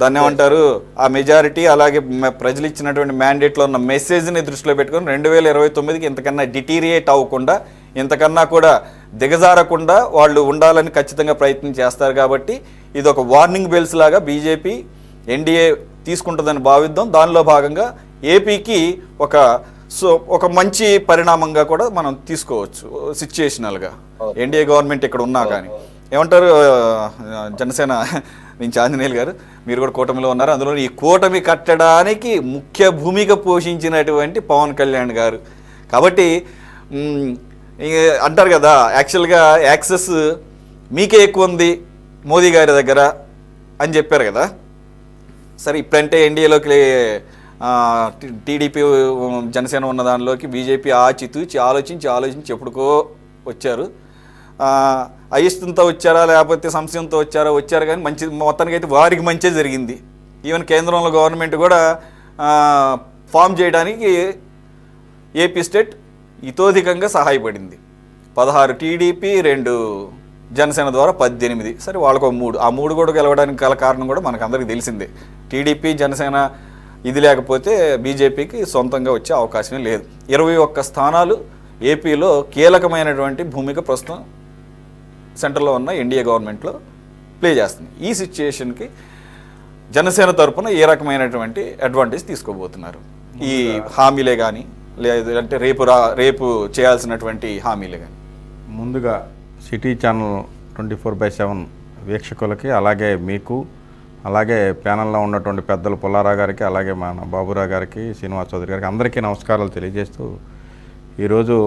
దాన్ని ఏమంటారు, ఆ మెజారిటీ అలాగే ప్రజలు ఇచ్చినటువంటి మ్యాండేట్లో ఉన్న మెసేజ్ని దృష్టిలో పెట్టుకొని 2029కి ఇంతకన్నా డిటీరియేట్ అవ్వకుండా, ఇంతకన్నా కూడా దిగజారకుండా వాళ్ళు ఉండాలని ఖచ్చితంగా ప్రయత్నం చేస్తారు. కాబట్టి ఇది ఒక వార్నింగ్ బెల్స్ లాగా బీజేపీ ఎన్డీఏ తీసుకుంటుందని భావిద్దాం. దానిలో భాగంగా ఏపీకి ఒక మంచి పరిణామంగా కూడా మనం తీసుకోవచ్చు సిచ్యుయేషనల్గా, ఎన్డీఏ గవర్నమెంట్ ఇక్కడ ఉన్నా. కానీ ఏమంటారు జనసేన నుంచి ఆంజనేయులు గారు, మీరు కూడా కూటమిలో ఉన్నారు, అందులో ఈ కూటమి కట్టడానికి ముఖ్య భూమిక పోషించినటువంటి పవన్ కళ్యాణ్ గారు. కాబట్టి అంటారు కదా, యాక్చువల్గా యాక్సెస్ మీకే ఎక్కువ ఉంది మోదీ గారి దగ్గర అని చెప్పారు కదా. సరే ఇప్పుడంటే ఎన్డీఏలోకి టీడీపీ జనసేన ఉన్న దానిలోకి బీజేపీ ఆచితూచి ఆలోచించి ఎప్పుడుకో వచ్చారు. అయిష్టంతో వచ్చారా లేకపోతే సంశయంతో వచ్చారు కానీ మొత్తానికి అయితే వారికి మంచి జరిగింది. ఈవెన్ కేంద్రంలో గవర్నమెంట్ కూడా ఫామ్ చేయడానికి ఏపీ స్టేట్ ఇతోధికంగా సహాయపడింది. 16 టీడీపీ 2 జనసేన ద్వారా 18. సరే వాళ్ళకు 3, ఆ 3 కూడా గెలవడానికి గల కారణం కూడా మనకు అందరికీ తెలిసిందే. టీడీపీ జనసేన ఇది లేకపోతే బీజేపీకి సొంతంగా వచ్చే అవకాశమే లేదు. 21 స్థానాలు ఏపీలో కీలకమైనటువంటి భూమిక ప్రస్తుతం సెంటర్లో ఉన్న ఎన్డీఏ గవర్నమెంట్లో ప్లే చేస్తుంది. ఈ సిచ్యుయేషన్కి జనసేన తరఫున ఏ రకమైనటువంటి అడ్వాంటేజ్ తీసుకోబోతున్నారు? ఈ హామీలే కానీ లేదంటే రేపు చేయాల్సినటువంటి హామీలే కానీ. ముందుగా సిటీ ఛానల్ 24/7 వీక్షకులకి, అలాగే మీకు, అలాగే ప్యానల్లో ఉన్నటువంటి పెద్దలు పుల్లారావు గారికి, అలాగే మన బాబురావు గారికి, శ్రీనివాస్ చౌదరి గారికి అందరికీ నమస్కారాలు తెలియజేస్తూ, ఈరోజు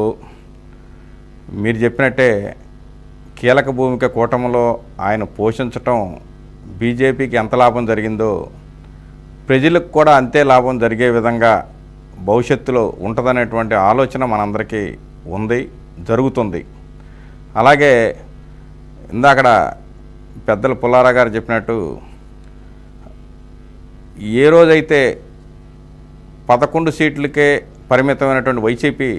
మీరు చెప్పినట్టే కీలక భూమిక కూటమిలో ఆయన పోషించటం బీజేపీకి ఎంత లాభం జరిగిందో ప్రజలకు కూడా అంతే లాభం జరిగే విధంగా భవిష్యత్తులో ఉంటుందనేటువంటి ఆలోచన మనందరికీ ఉంది, జరుగుతుంది. అలాగే ఇందాకడ పెద్దలు పుల్లారావు గారు చెప్పినట్టు ఏ రోజైతే 11 సీట్లకే పరిమితమైనటువంటి వైసీపీ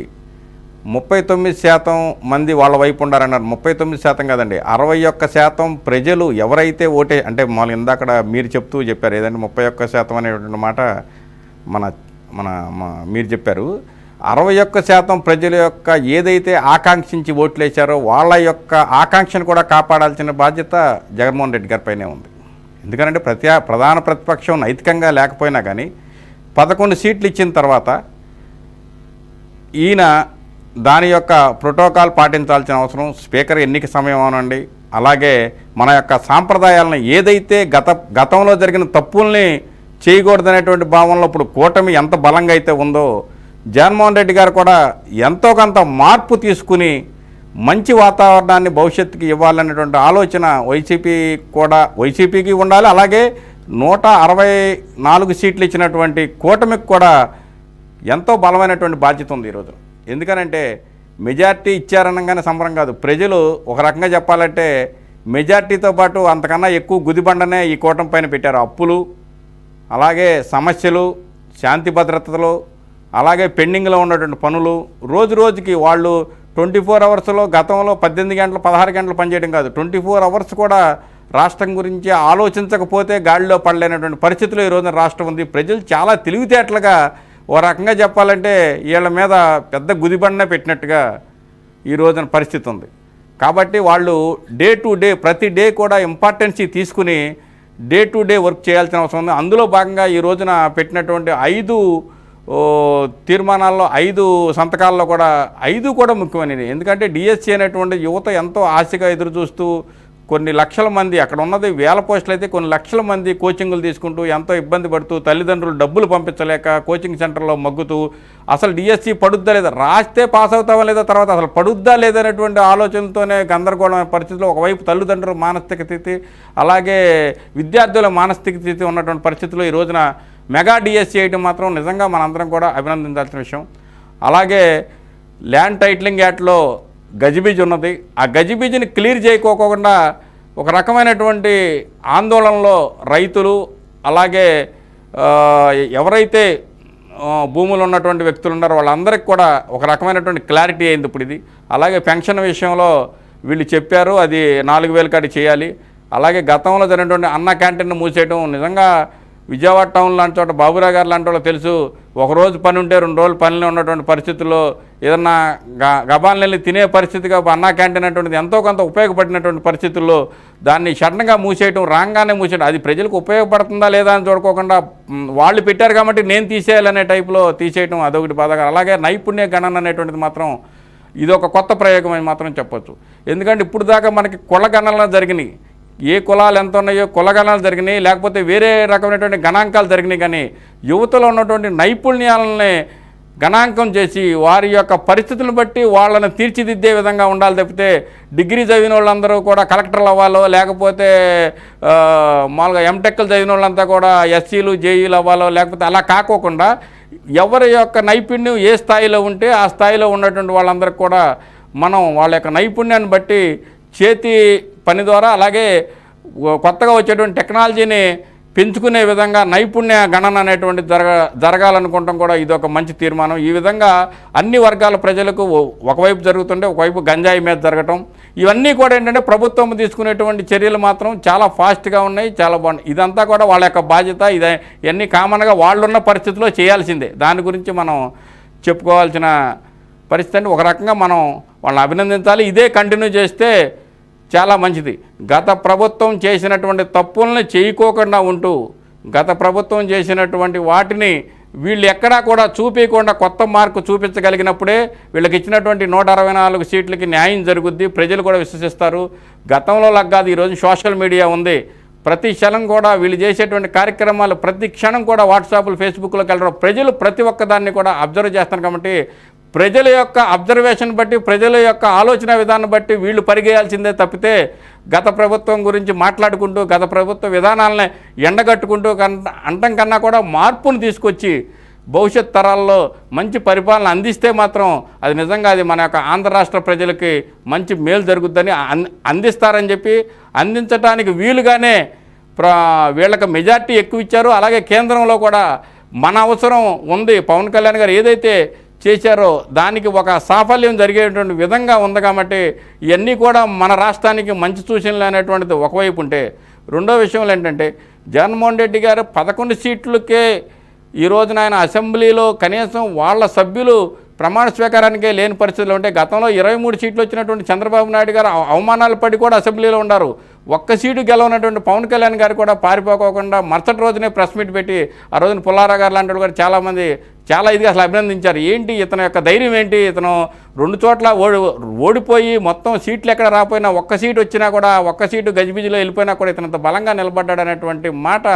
39% మంది వాళ్ళ వైపు ఉండారన్నారు. 39% కాదండి, 61% ప్రజలు ఎవరైతే ఓటే అంటే మామూలు ఇందాకడ మీరు చెప్పారు ఏదంటే 31% అనేటువంటి మాట మీరు చెప్పారు. 61% ప్రజల యొక్క ఏదైతే ఆకాంక్షించి ఓట్లేశారో వాళ్ళ యొక్క ఆకాంక్షను కూడా కాపాడాల్సిన బాధ్యత జగన్మోహన్ రెడ్డి గారిపైనే ఉంది. ఎందుకంటే ప్రధాన ప్రతిపక్షం నైతికంగా లేకపోయినా కానీ 11 సీట్లు ఇచ్చిన తర్వాత ఈయన దాని యొక్క ప్రోటోకాల్ పాటించాల్సిన అవసరం, స్పీకర్ ఎన్నిక సమయం అనండి, అలాగే మన యొక్క సాంప్రదాయాలను ఏదైతే గతంలో జరిగిన తప్పుల్ని చేయకూడదనేటువంటి భావనలో ఇప్పుడు కూటమి ఎంత బలంగా అయితే ఉందో జగన్మోహన్ రెడ్డి గారు కూడా ఎంతో కొంత మార్పు తీసుకుని మంచి వాతావరణాన్ని భవిష్యత్తుకి ఇవ్వాలనేటువంటి ఆలోచన వైసీపీకి ఉండాలి. అలాగే 164 సీట్లు ఇచ్చినటువంటి కూటమికి కూడా ఎంతో బలమైనటువంటి బాధ్యత ఉంది ఈరోజు. ఎందుకనంటే మెజార్టీ ఇచ్చారనగానే సంబరం కాదు. ప్రజలు ఒక రకంగా చెప్పాలంటే మెజార్టీతో పాటు అంతకన్నా ఎక్కువ గుదిబండనే ఈ కూటమి పైన పెట్టారు. అప్పులు, అలాగే సమస్యలు, శాంతి భద్రతలు, అలాగే పెండింగ్లో ఉన్నటువంటి పనులు, రోజుకి వాళ్ళు 24 అవర్స్లో గతంలో 18 గంటలు 16 గంటలు పనిచేయడం కాదు, 24 అవర్స్ కూడా రాష్ట్రం గురించి ఆలోచించకపోతే గాడిలో పడలేనటువంటి పరిస్థితుల్లో ఈ రోజున రాష్ట్రం ఉంది. ప్రజలు చాలా తెలివితేటలుగా ఓ రకంగా చెప్పాలంటే వీళ్ళ మీద పెద్ద గుదిబండనే పెట్టినట్టుగా ఈ రోజున పరిస్థితి ఉంది. కాబట్టి వాళ్ళు డే టు డే ప్రతి డే కూడా ఇంపార్టెన్సీ తీసుకుని డే టు డే వర్క్ చేయాల్సిన అవసరం ఉంది. అందులో భాగంగా ఈ రోజున పెట్టినటువంటి 5 తీర్మానాల్లో 5 సంతకాల్లో కూడా 5 కూడా ముఖ్యమైనవి. ఎందుకంటే డిఎస్సి అనేటువంటి యువత ఎంతో ఆశగా ఎదురు చూస్తూ కొన్ని లక్షల మంది, అక్కడ ఉన్నది 1000 పోస్టులు అయితే కొన్ని లక్షల మంది కోచింగులు తీసుకుంటూ ఎంతో ఇబ్బంది పడుతూ తల్లిదండ్రులు డబ్బులు పంపించలేక కోచింగ్ సెంటర్లో మగ్గుతూ అసలు డిఎస్సి పడుద్దా లేదా, రాస్తే పాస్ అవుతావా లేదా, తర్వాత అసలు పడుద్దా లేదనేటువంటి ఆలోచనతోనే గందరగోళమైన పరిస్థితిలో ఒకవైపు తల్లిదండ్రుల మానసిక స్థితి, అలాగే విద్యార్థుల మానసిక స్థితి ఉన్నటువంటి పరిస్థితుల్లో ఈ రోజున మెగా డిఎస్సి వేయడం మాత్రం నిజంగా మనందరం కూడా అభినందించాల్సిన విషయం. అలాగే ల్యాండ్ టైటిలింగ్ యాక్ట్లో గజిబిజి ఉన్నది. ఆ గజిబిజిని క్లియర్ చేయకోకుండా ఒక రకమైనటువంటి ఆందోళనలో రైతులు, అలాగే ఎవరైతే భూములు ఉన్నటువంటి వ్యక్తులు ఉన్నారో వాళ్ళందరికీ కూడా ఒక రకమైనటువంటి క్లారిటీ అయింది ఇప్పుడు ఇది. అలాగే పెన్షన్ విషయంలో వీళ్ళు చెప్పారు అది 4000 కాడి చేయాలి. అలాగే గతంలో జరిగినటువంటి అన్న క్యాంటీన్ను మూసేయడం నిజంగా విజయవాడ టౌన్ లాంటి చోట బాబురావు గారు లాంటి వాళ్ళు తెలుసు, ఒకరోజు పని ఉంటే 2 రోజులు పనిలో ఉన్నటువంటి పరిస్థితుల్లో ఏదన్నా గబాలను వెళ్ళి తినే పరిస్థితిగా అన్నా క్యాంటీన్ అనేటువంటిది ఎంతో కొంత ఉపయోగపడినటువంటి పరిస్థితుల్లో దాన్ని సడన్గా మూసేయటం, రాగానే మూసేయడం, అది ప్రజలకు ఉపయోగపడుతుందా లేదా అని చూడుకోకుండా వాళ్ళు పెట్టారు కాబట్టి నేను తీసేయాలనే టైపులో తీసేయటం అదొకటి బాధగా. అలాగే నైపుణ్య గణన అనేటువంటిది మాత్రం ఇదొక కొత్త ప్రయోగం అని మాత్రం చెప్పొచ్చు. ఎందుకంటే ఇప్పుడు దాకా మనకి కుల గణనలు జరిగినాయి, ఏ కులాలు ఎంత ఉన్నాయో కులగణాలు జరిగినాయి, లేకపోతే వేరే రకమైనటువంటి గణాంకాలు జరిగినాయి. కానీ యువతలో ఉన్నటువంటి నైపుణ్యాలని గణాంకం చేసి వారి యొక్క పరిస్థితులను బట్టి వాళ్ళని తీర్చిదిద్దే విధంగా ఉండాలి తప్పితే డిగ్రీ చదివిన వాళ్ళందరూ కూడా కలెక్టర్లు అవ్వాలో, లేకపోతే మామూలుగా ఎంటెక్లు చదివిన వాళ్ళంతా కూడా ఎస్సీలు జేఈలు అవ్వాలో, లేకపోతే అలా కాకోకుండా ఎవరి యొక్క నైపుణ్యం ఏ స్థాయిలో ఉంటే ఆ స్థాయిలో ఉన్నటువంటి వాళ్ళందరికీ కూడా మనం వాళ్ళ యొక్క నైపుణ్యాన్ని బట్టి చేతి పని ద్వారా, అలాగే కొత్తగా వచ్చేటువంటి టెక్నాలజీని పెంచుకునే విధంగా నైపుణ్య గణన అనేటువంటి జరగాలనుకుంటాం కూడా ఇదొక మంచి తీర్మానం. ఈ విధంగా అన్ని వర్గాల ప్రజలకు ఒకవైపు జరుగుతుంటే ఒకవైపు గంజాయి మీద జరగటం, ఇవన్నీ కూడా ఏంటంటే ప్రభుత్వం తీసుకునేటువంటి చర్యలు మాత్రం చాలా ఫాస్ట్గా ఉన్నాయి, చాలా బాగున్నాయి. ఇదంతా కూడా వాళ్ళ యొక్క బాధ్యత. ఇవన్నీ కామన్గా వాళ్ళున్న పరిస్థితిలో చేయాల్సిందే. దాని గురించి మనం చెప్పుకోవాల్సిన పరిస్థితి. అంటే ఒక రకంగా మనం వాళ్ళని అభినందించాలి. ఇదే కంటిన్యూ చేస్తే చాలా మంచిది. గత ప్రభుత్వం చేసినటువంటి తప్పుల్ని చేయకోకుండా ఉంటూ, గత ప్రభుత్వం చేసినటువంటి వాటిని వీళ్ళు ఎక్కడా కూడా చూపించకుండా కొత్త మార్కు చూపించగలిగినప్పుడే వీళ్ళకి ఇచ్చినటువంటి 164 సీట్లకి న్యాయం జరుగుద్ది, ప్రజలు కూడా విశ్వసిస్తారు. గతంలో లగ్గాది ఈరోజు సోషల్ మీడియా ఉంది. ప్రతి క్షణం కూడా వీళ్ళు చేసేటువంటి కార్యక్రమాలు ప్రతి క్షణం కూడా వాట్సాప్లు ఫేస్బుక్లోకి వెళ్ళడం, ప్రజలు ప్రతి ఒక్కదాన్ని కూడా అబ్జర్వ్ చేస్తారు. కాబట్టి ప్రజల యొక్క అబ్జర్వేషన్ బట్టి, ప్రజల యొక్క ఆలోచన విధానం బట్టి వీళ్ళు పరిగేయాల్సిందే తప్పితే గత ప్రభుత్వం గురించి మాట్లాడుకుంటూ గత ప్రభుత్వ విధానాలని ఎండగట్టుకుంటూ అంటం కన్నా కూడా మార్పును తీసుకొచ్చి భవిష్యత్ తరాల్లో మంచి పరిపాలన అందిస్తే మాత్రం అది నిజంగా అది మన యొక్క ఆంధ్ర రాష్ట్ర ప్రజలకి మంచి మేలు జరుగుద్దని అందిస్తారని చెప్పి, అందించడానికి వీలుగానే వీళ్ళకి మెజార్టీ ఎక్కువ ఇచ్చారు. అలాగే కేంద్రంలో కూడా మన అవసరం ఉంది, పవన్ కళ్యాణ్ గారు ఏదైతే చేశారో దానికి ఒక సాఫల్యం జరిగేటువంటి విధంగా ఉంది. కాబట్టి ఇవన్నీ కూడా మన రాష్ట్రానికి మంచి సూచనలు అనేటువంటిది ఒకవైపు ఉంటే, రెండో విషయంలో ఏంటంటే జగన్మోహన్ రెడ్డి గారు 11 సీట్లకే ఈ రోజున ఆయన అసెంబ్లీలో కనీసం వాళ్ళ సభ్యులు ప్రమాణ స్వీకారానికే లేని పరిస్థితులు ఉంటే, గతంలో 23 సీట్లు వచ్చినటువంటి చంద్రబాబు నాయుడు గారు అవమానాలు పడి కూడా అసెంబ్లీలో ఉన్నారు. ఒక్క సీటు గెలవనటువంటి పవన్ కళ్యాణ్ గారు కూడా పారిపోకోకుండా మరుసటి రోజునే ప్రెస్ మీట్ పెట్టి ఆ రోజున పుల్లారావు గారు లాంటి కూడా చాలామంది చాలా ఇదిగా అసలు అభినందించారు. ఏంటి ఇతని యొక్క ధైర్యం ఏంటి, ఇతను 2 చోట్ల ఓడిపోయి మొత్తం సీట్లు ఎక్కడ రాపోయినా ఒక్క సీటు వచ్చినా కూడా, ఒక్క సీటు గజిబిజిలో వెళ్ళిపోయినా కూడా ఇతనంత బలంగా నిలబడ్డాడు అనేటువంటి మాట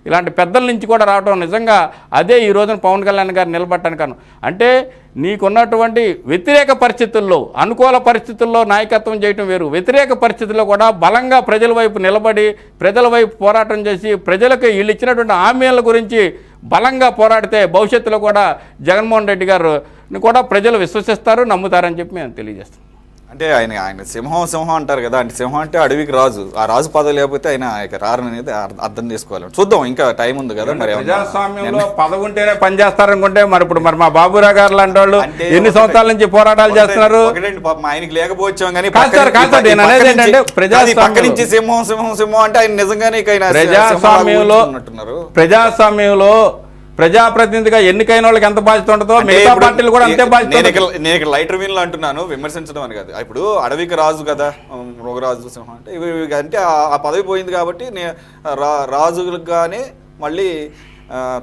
ఇలాంటి పెద్దల నుంచి కూడా రావడం నిజంగా అదే ఈ రోజున పవన్ కళ్యాణ్ గారు నిలబడటానికి కారణం. అంటే నీకున్నటువంటి వ్యతిరేక పరిస్థితుల్లో, అనుకూల పరిస్థితుల్లో నాయకత్వం చేయటం వేరు, వ్యతిరేక పరిస్థితుల్లో కూడా బలంగా ప్రజల వైపు నిలబడి ప్రజల వైపు పోరాటం చేసి ప్రజలకు వీళ్ళు ఇచ్చినటువంటి హామీల గురించి బలంగా పోరాడితే భవిష్యత్తులో కూడా జగన్మోహన్ రెడ్డి గారు కూడా ప్రజలు విశ్వసిస్తారు, నమ్ముతారని చెప్పి మేము తెలియజేస్తాం. అంటే ఆయన సింహం అంటారు కదా, అంటే సింహం అంటే అడవికి రాజు, ఆ రాజు పదవి లేకపోతే ఆయన రారని అనేది అర్థం చేసుకోవాలి. చూద్దాం, ఇంకా టైం ఉంది కదా. మరి ప్రజాస్వామ్యంలో పదవి ఉంటేనే పనిచేస్తారనుకుంటే మరి ఇప్పుడు మరి మా బాబురావు గారు లాంటి వాళ్ళు ఎన్ని సంవత్సరాల నుంచి పోరాటాలు చేస్తున్నారు. ఆయనకి లేకపోవచ్చాం కానీ నేను అనేది ఏంటంటే పక్క నుంచి సింహం అంటే ఆయన నిజంగానే ప్రజాస్వామ్యంలో ప్రజాప్రతినిధిగా ఎన్నికైన వాళ్ళకి ఎంత బాధ్యత ఉంటుందో మిగతా పార్టీలు కూడా అంతే బాధ్యత. నేను లైటర్ వీల్ అంటున్నాను, విమర్శించడం అని కాదు. ఇప్పుడు అడవికి రాజు కదా, మృగరాజు సింహం అంటే ఇవి అంటే ఆ పదవి పోయింది కాబట్టి రాజుగానే మళ్ళీ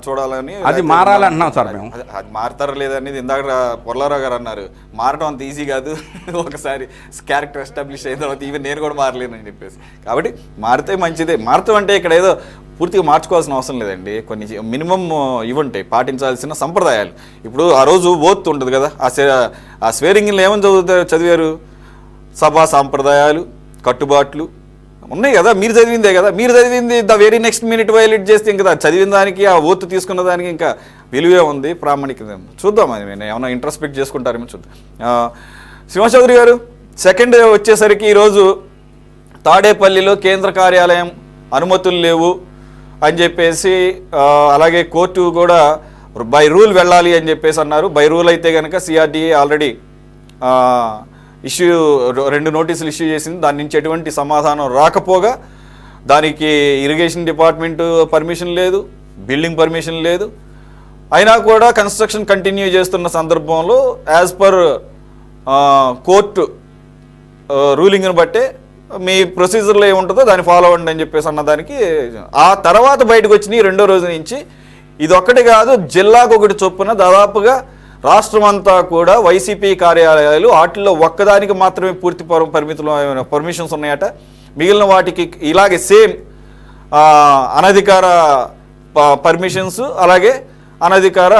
చూడాలని, అది మారాలంటున్నాం సార్ మేము. అది మారుతారా లేదనేది ఇందాక పుల్లారావు గారు అన్నారు, మారడం అంత ఈజీ కాదు, ఒకసారి క్యారెక్టర్ ఎస్టాబ్లిష్ అయిన తర్వాత ఈవెన్ నేను కూడా మారలేనని చెప్పేసి. కాబట్టి మారితే మంచిదే. మారతం అంటే ఇక్కడ ఏదో పూర్తిగా మార్చుకోవాల్సిన అవసరం లేదండి. కొన్ని మినిమం ఇవి ఉంటాయి పాటించాల్సిన సంప్రదాయాలు. ఇప్పుడు ఆ రోజు ఓత్ ఉంటుంది కదా, ఆ స్వేరింగ్లో ఏమని చదివారు, సభా సాంప్రదాయాలు కట్టుబాట్లు ఉన్నాయి కదా, మీరు చదివిందే కదా. మీరు చదివింది the very next minute violate చేస్తే ఇంకా చదివిన దానికి ఆ ఓత్ తీసుకున్న దానికి ఇంకా విలువే ఉంది, ప్రామాణికత. చూద్దాం, అది నేను ఏమైనా ఇంట్రస్పెక్ట్ చేసుకుంటారేమో చూద్దాం. సింహచౌదరి గారు, సెకండ్ వచ్చేసరికి ఈరోజు తాడేపల్లిలో కేంద్ర కార్యాలయం అనుమతులు లేవు అని చెప్పేసి, అలాగే కోర్టు కూడా బై రూల్ వెళ్ళాలి అని చెప్పేసి అన్నారు. బై రూల్ అయితే కనుక సిఆర్డీఏ ఆల్రెడీ 2 నోటీసులు ఇష్యూ చేసింది. దాని నుంచి ఎటువంటి సమాధానం రాకపోగా దానికి ఇరిగేషన్ డిపార్ట్మెంట్ పర్మిషన్ లేదు, బిల్డింగ్ పర్మిషన్ లేదు. అయినా కూడా కన్స్ట్రక్షన్ కంటిన్యూ చేస్తున్న సందర్భంలో యాజ్ పర్ కోర్టు రూలింగ్ని బట్టే మీ ప్రొసీజర్లో ఏముంటుందో దాన్ని ఫాలో అవ్వండి అని చెప్పేసి అన్నదానికి ఆ తర్వాత బయటకు వచ్చినాయి. 2వ రోజు నుంచి ఇదొక్కటి కాదు, జిల్లాకు ఒకటి చొప్పున దాదాపుగా రాష్ట్రం అంతా కూడా వైసీపీ కార్యాలయాలు, వాటిల్లో ఒక్కదానికి మాత్రమే పూర్తి పర్మిషన్స్ ఉన్నాయట. మిగిలిన వాటికి ఇలాగే సేమ్ అనధికార పర్మిషన్స్, అలాగే అనధికార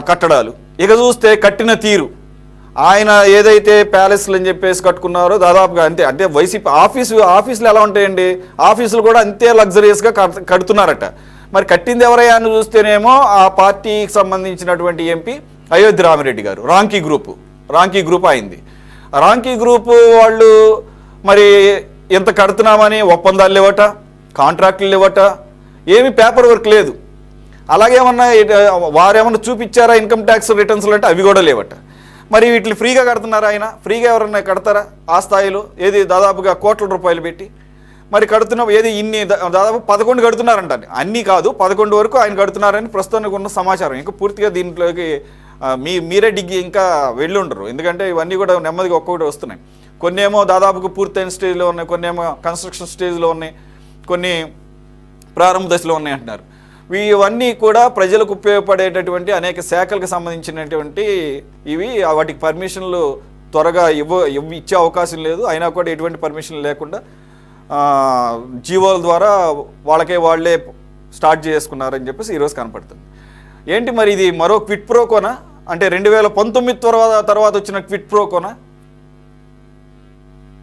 కట్టడాలు. ఇక చూస్తే కట్టిన తీరు, ఆయన ఏదైతే ప్యాలెస్లు అని చెప్పేసి కట్టుకున్నారో దాదాపుగా అంతే. అంటే వైసీపీ ఆఫీసులు ఎలా ఉంటాయండి, ఆఫీసులు కూడా అంతే లగ్జరియస్గా కడుతున్నారట. మరి కట్టింది ఎవరయ్యా అని చూస్తేనేమో ఆ పార్టీకి సంబంధించినటువంటి ఎంపీ అయోధ్య రామిరెడ్డి గారు, రాంకీ గ్రూప్ అయింది. రాంకీ గ్రూప్ వాళ్ళు మరి ఎంత కడుతున్నామని ఒప్పందాలు లేవట, కాంట్రాక్టులు లేవట, ఏమి పేపర్ వర్క్ లేదు. అలాగేమన్నా వారేమన్నా చూపించారా ఇన్కమ్ ట్యాక్స్ రిటర్న్స్లు అంటే అవి కూడా లేవట. మరి వీటిని ఫ్రీగా కడుతున్నారా? ఆయన ఫ్రీగా ఎవరన్నా కడతారా ఆ స్థాయిలో? ఏది దాదాపుగా కోట్ల రూపాయలు పెట్టి మరి కడుతున్న ఏది ఇన్ని దాదాపు 11 కడుతున్నారంట. అన్నీ కాదు 11 వరకు ఆయన కడుతున్నారని ప్రస్తుతానికి ఉన్న సమాచారం. ఇంకా పూర్తిగా దీంట్లోకి మీరే డిగ్గి ఇంకా వెళ్ళి ఉండరు, ఎందుకంటే ఇవన్నీ కూడా నెమ్మదిగా ఒక్కొక్కటి వస్తున్నాయి. కొన్ని ఏమో దాదాపుగా పూర్తయిన స్టేజ్లో ఉన్నాయి, కొన్ని ఏమో కన్స్ట్రక్షన్ స్టేజ్లో ఉన్నాయి, కొన్ని ప్రారంభ దశలో ఉన్నాయి అంటున్నారు. ఇవన్నీ కూడా ప్రజలకు ఉపయోగపడేటటువంటి అనేక శాఖలకు సంబంధించినటువంటి ఇవి. వాటికి పర్మిషన్లు త్వరగా ఇచ్చే అవకాశం లేదు. అయినా కూడా ఎటువంటి పర్మిషన్ లేకుండా జీవోల ద్వారా వాళ్ళే స్టార్ట్ చేసుకున్నారని చెప్పేసి ఈరోజు కనపడుతుంది. ఏంటి మరి ఇది మరో క్విట్ ప్రోకోనా? అంటే 2019 తర్వాత వచ్చిన క్విట్ ప్రోకోనా?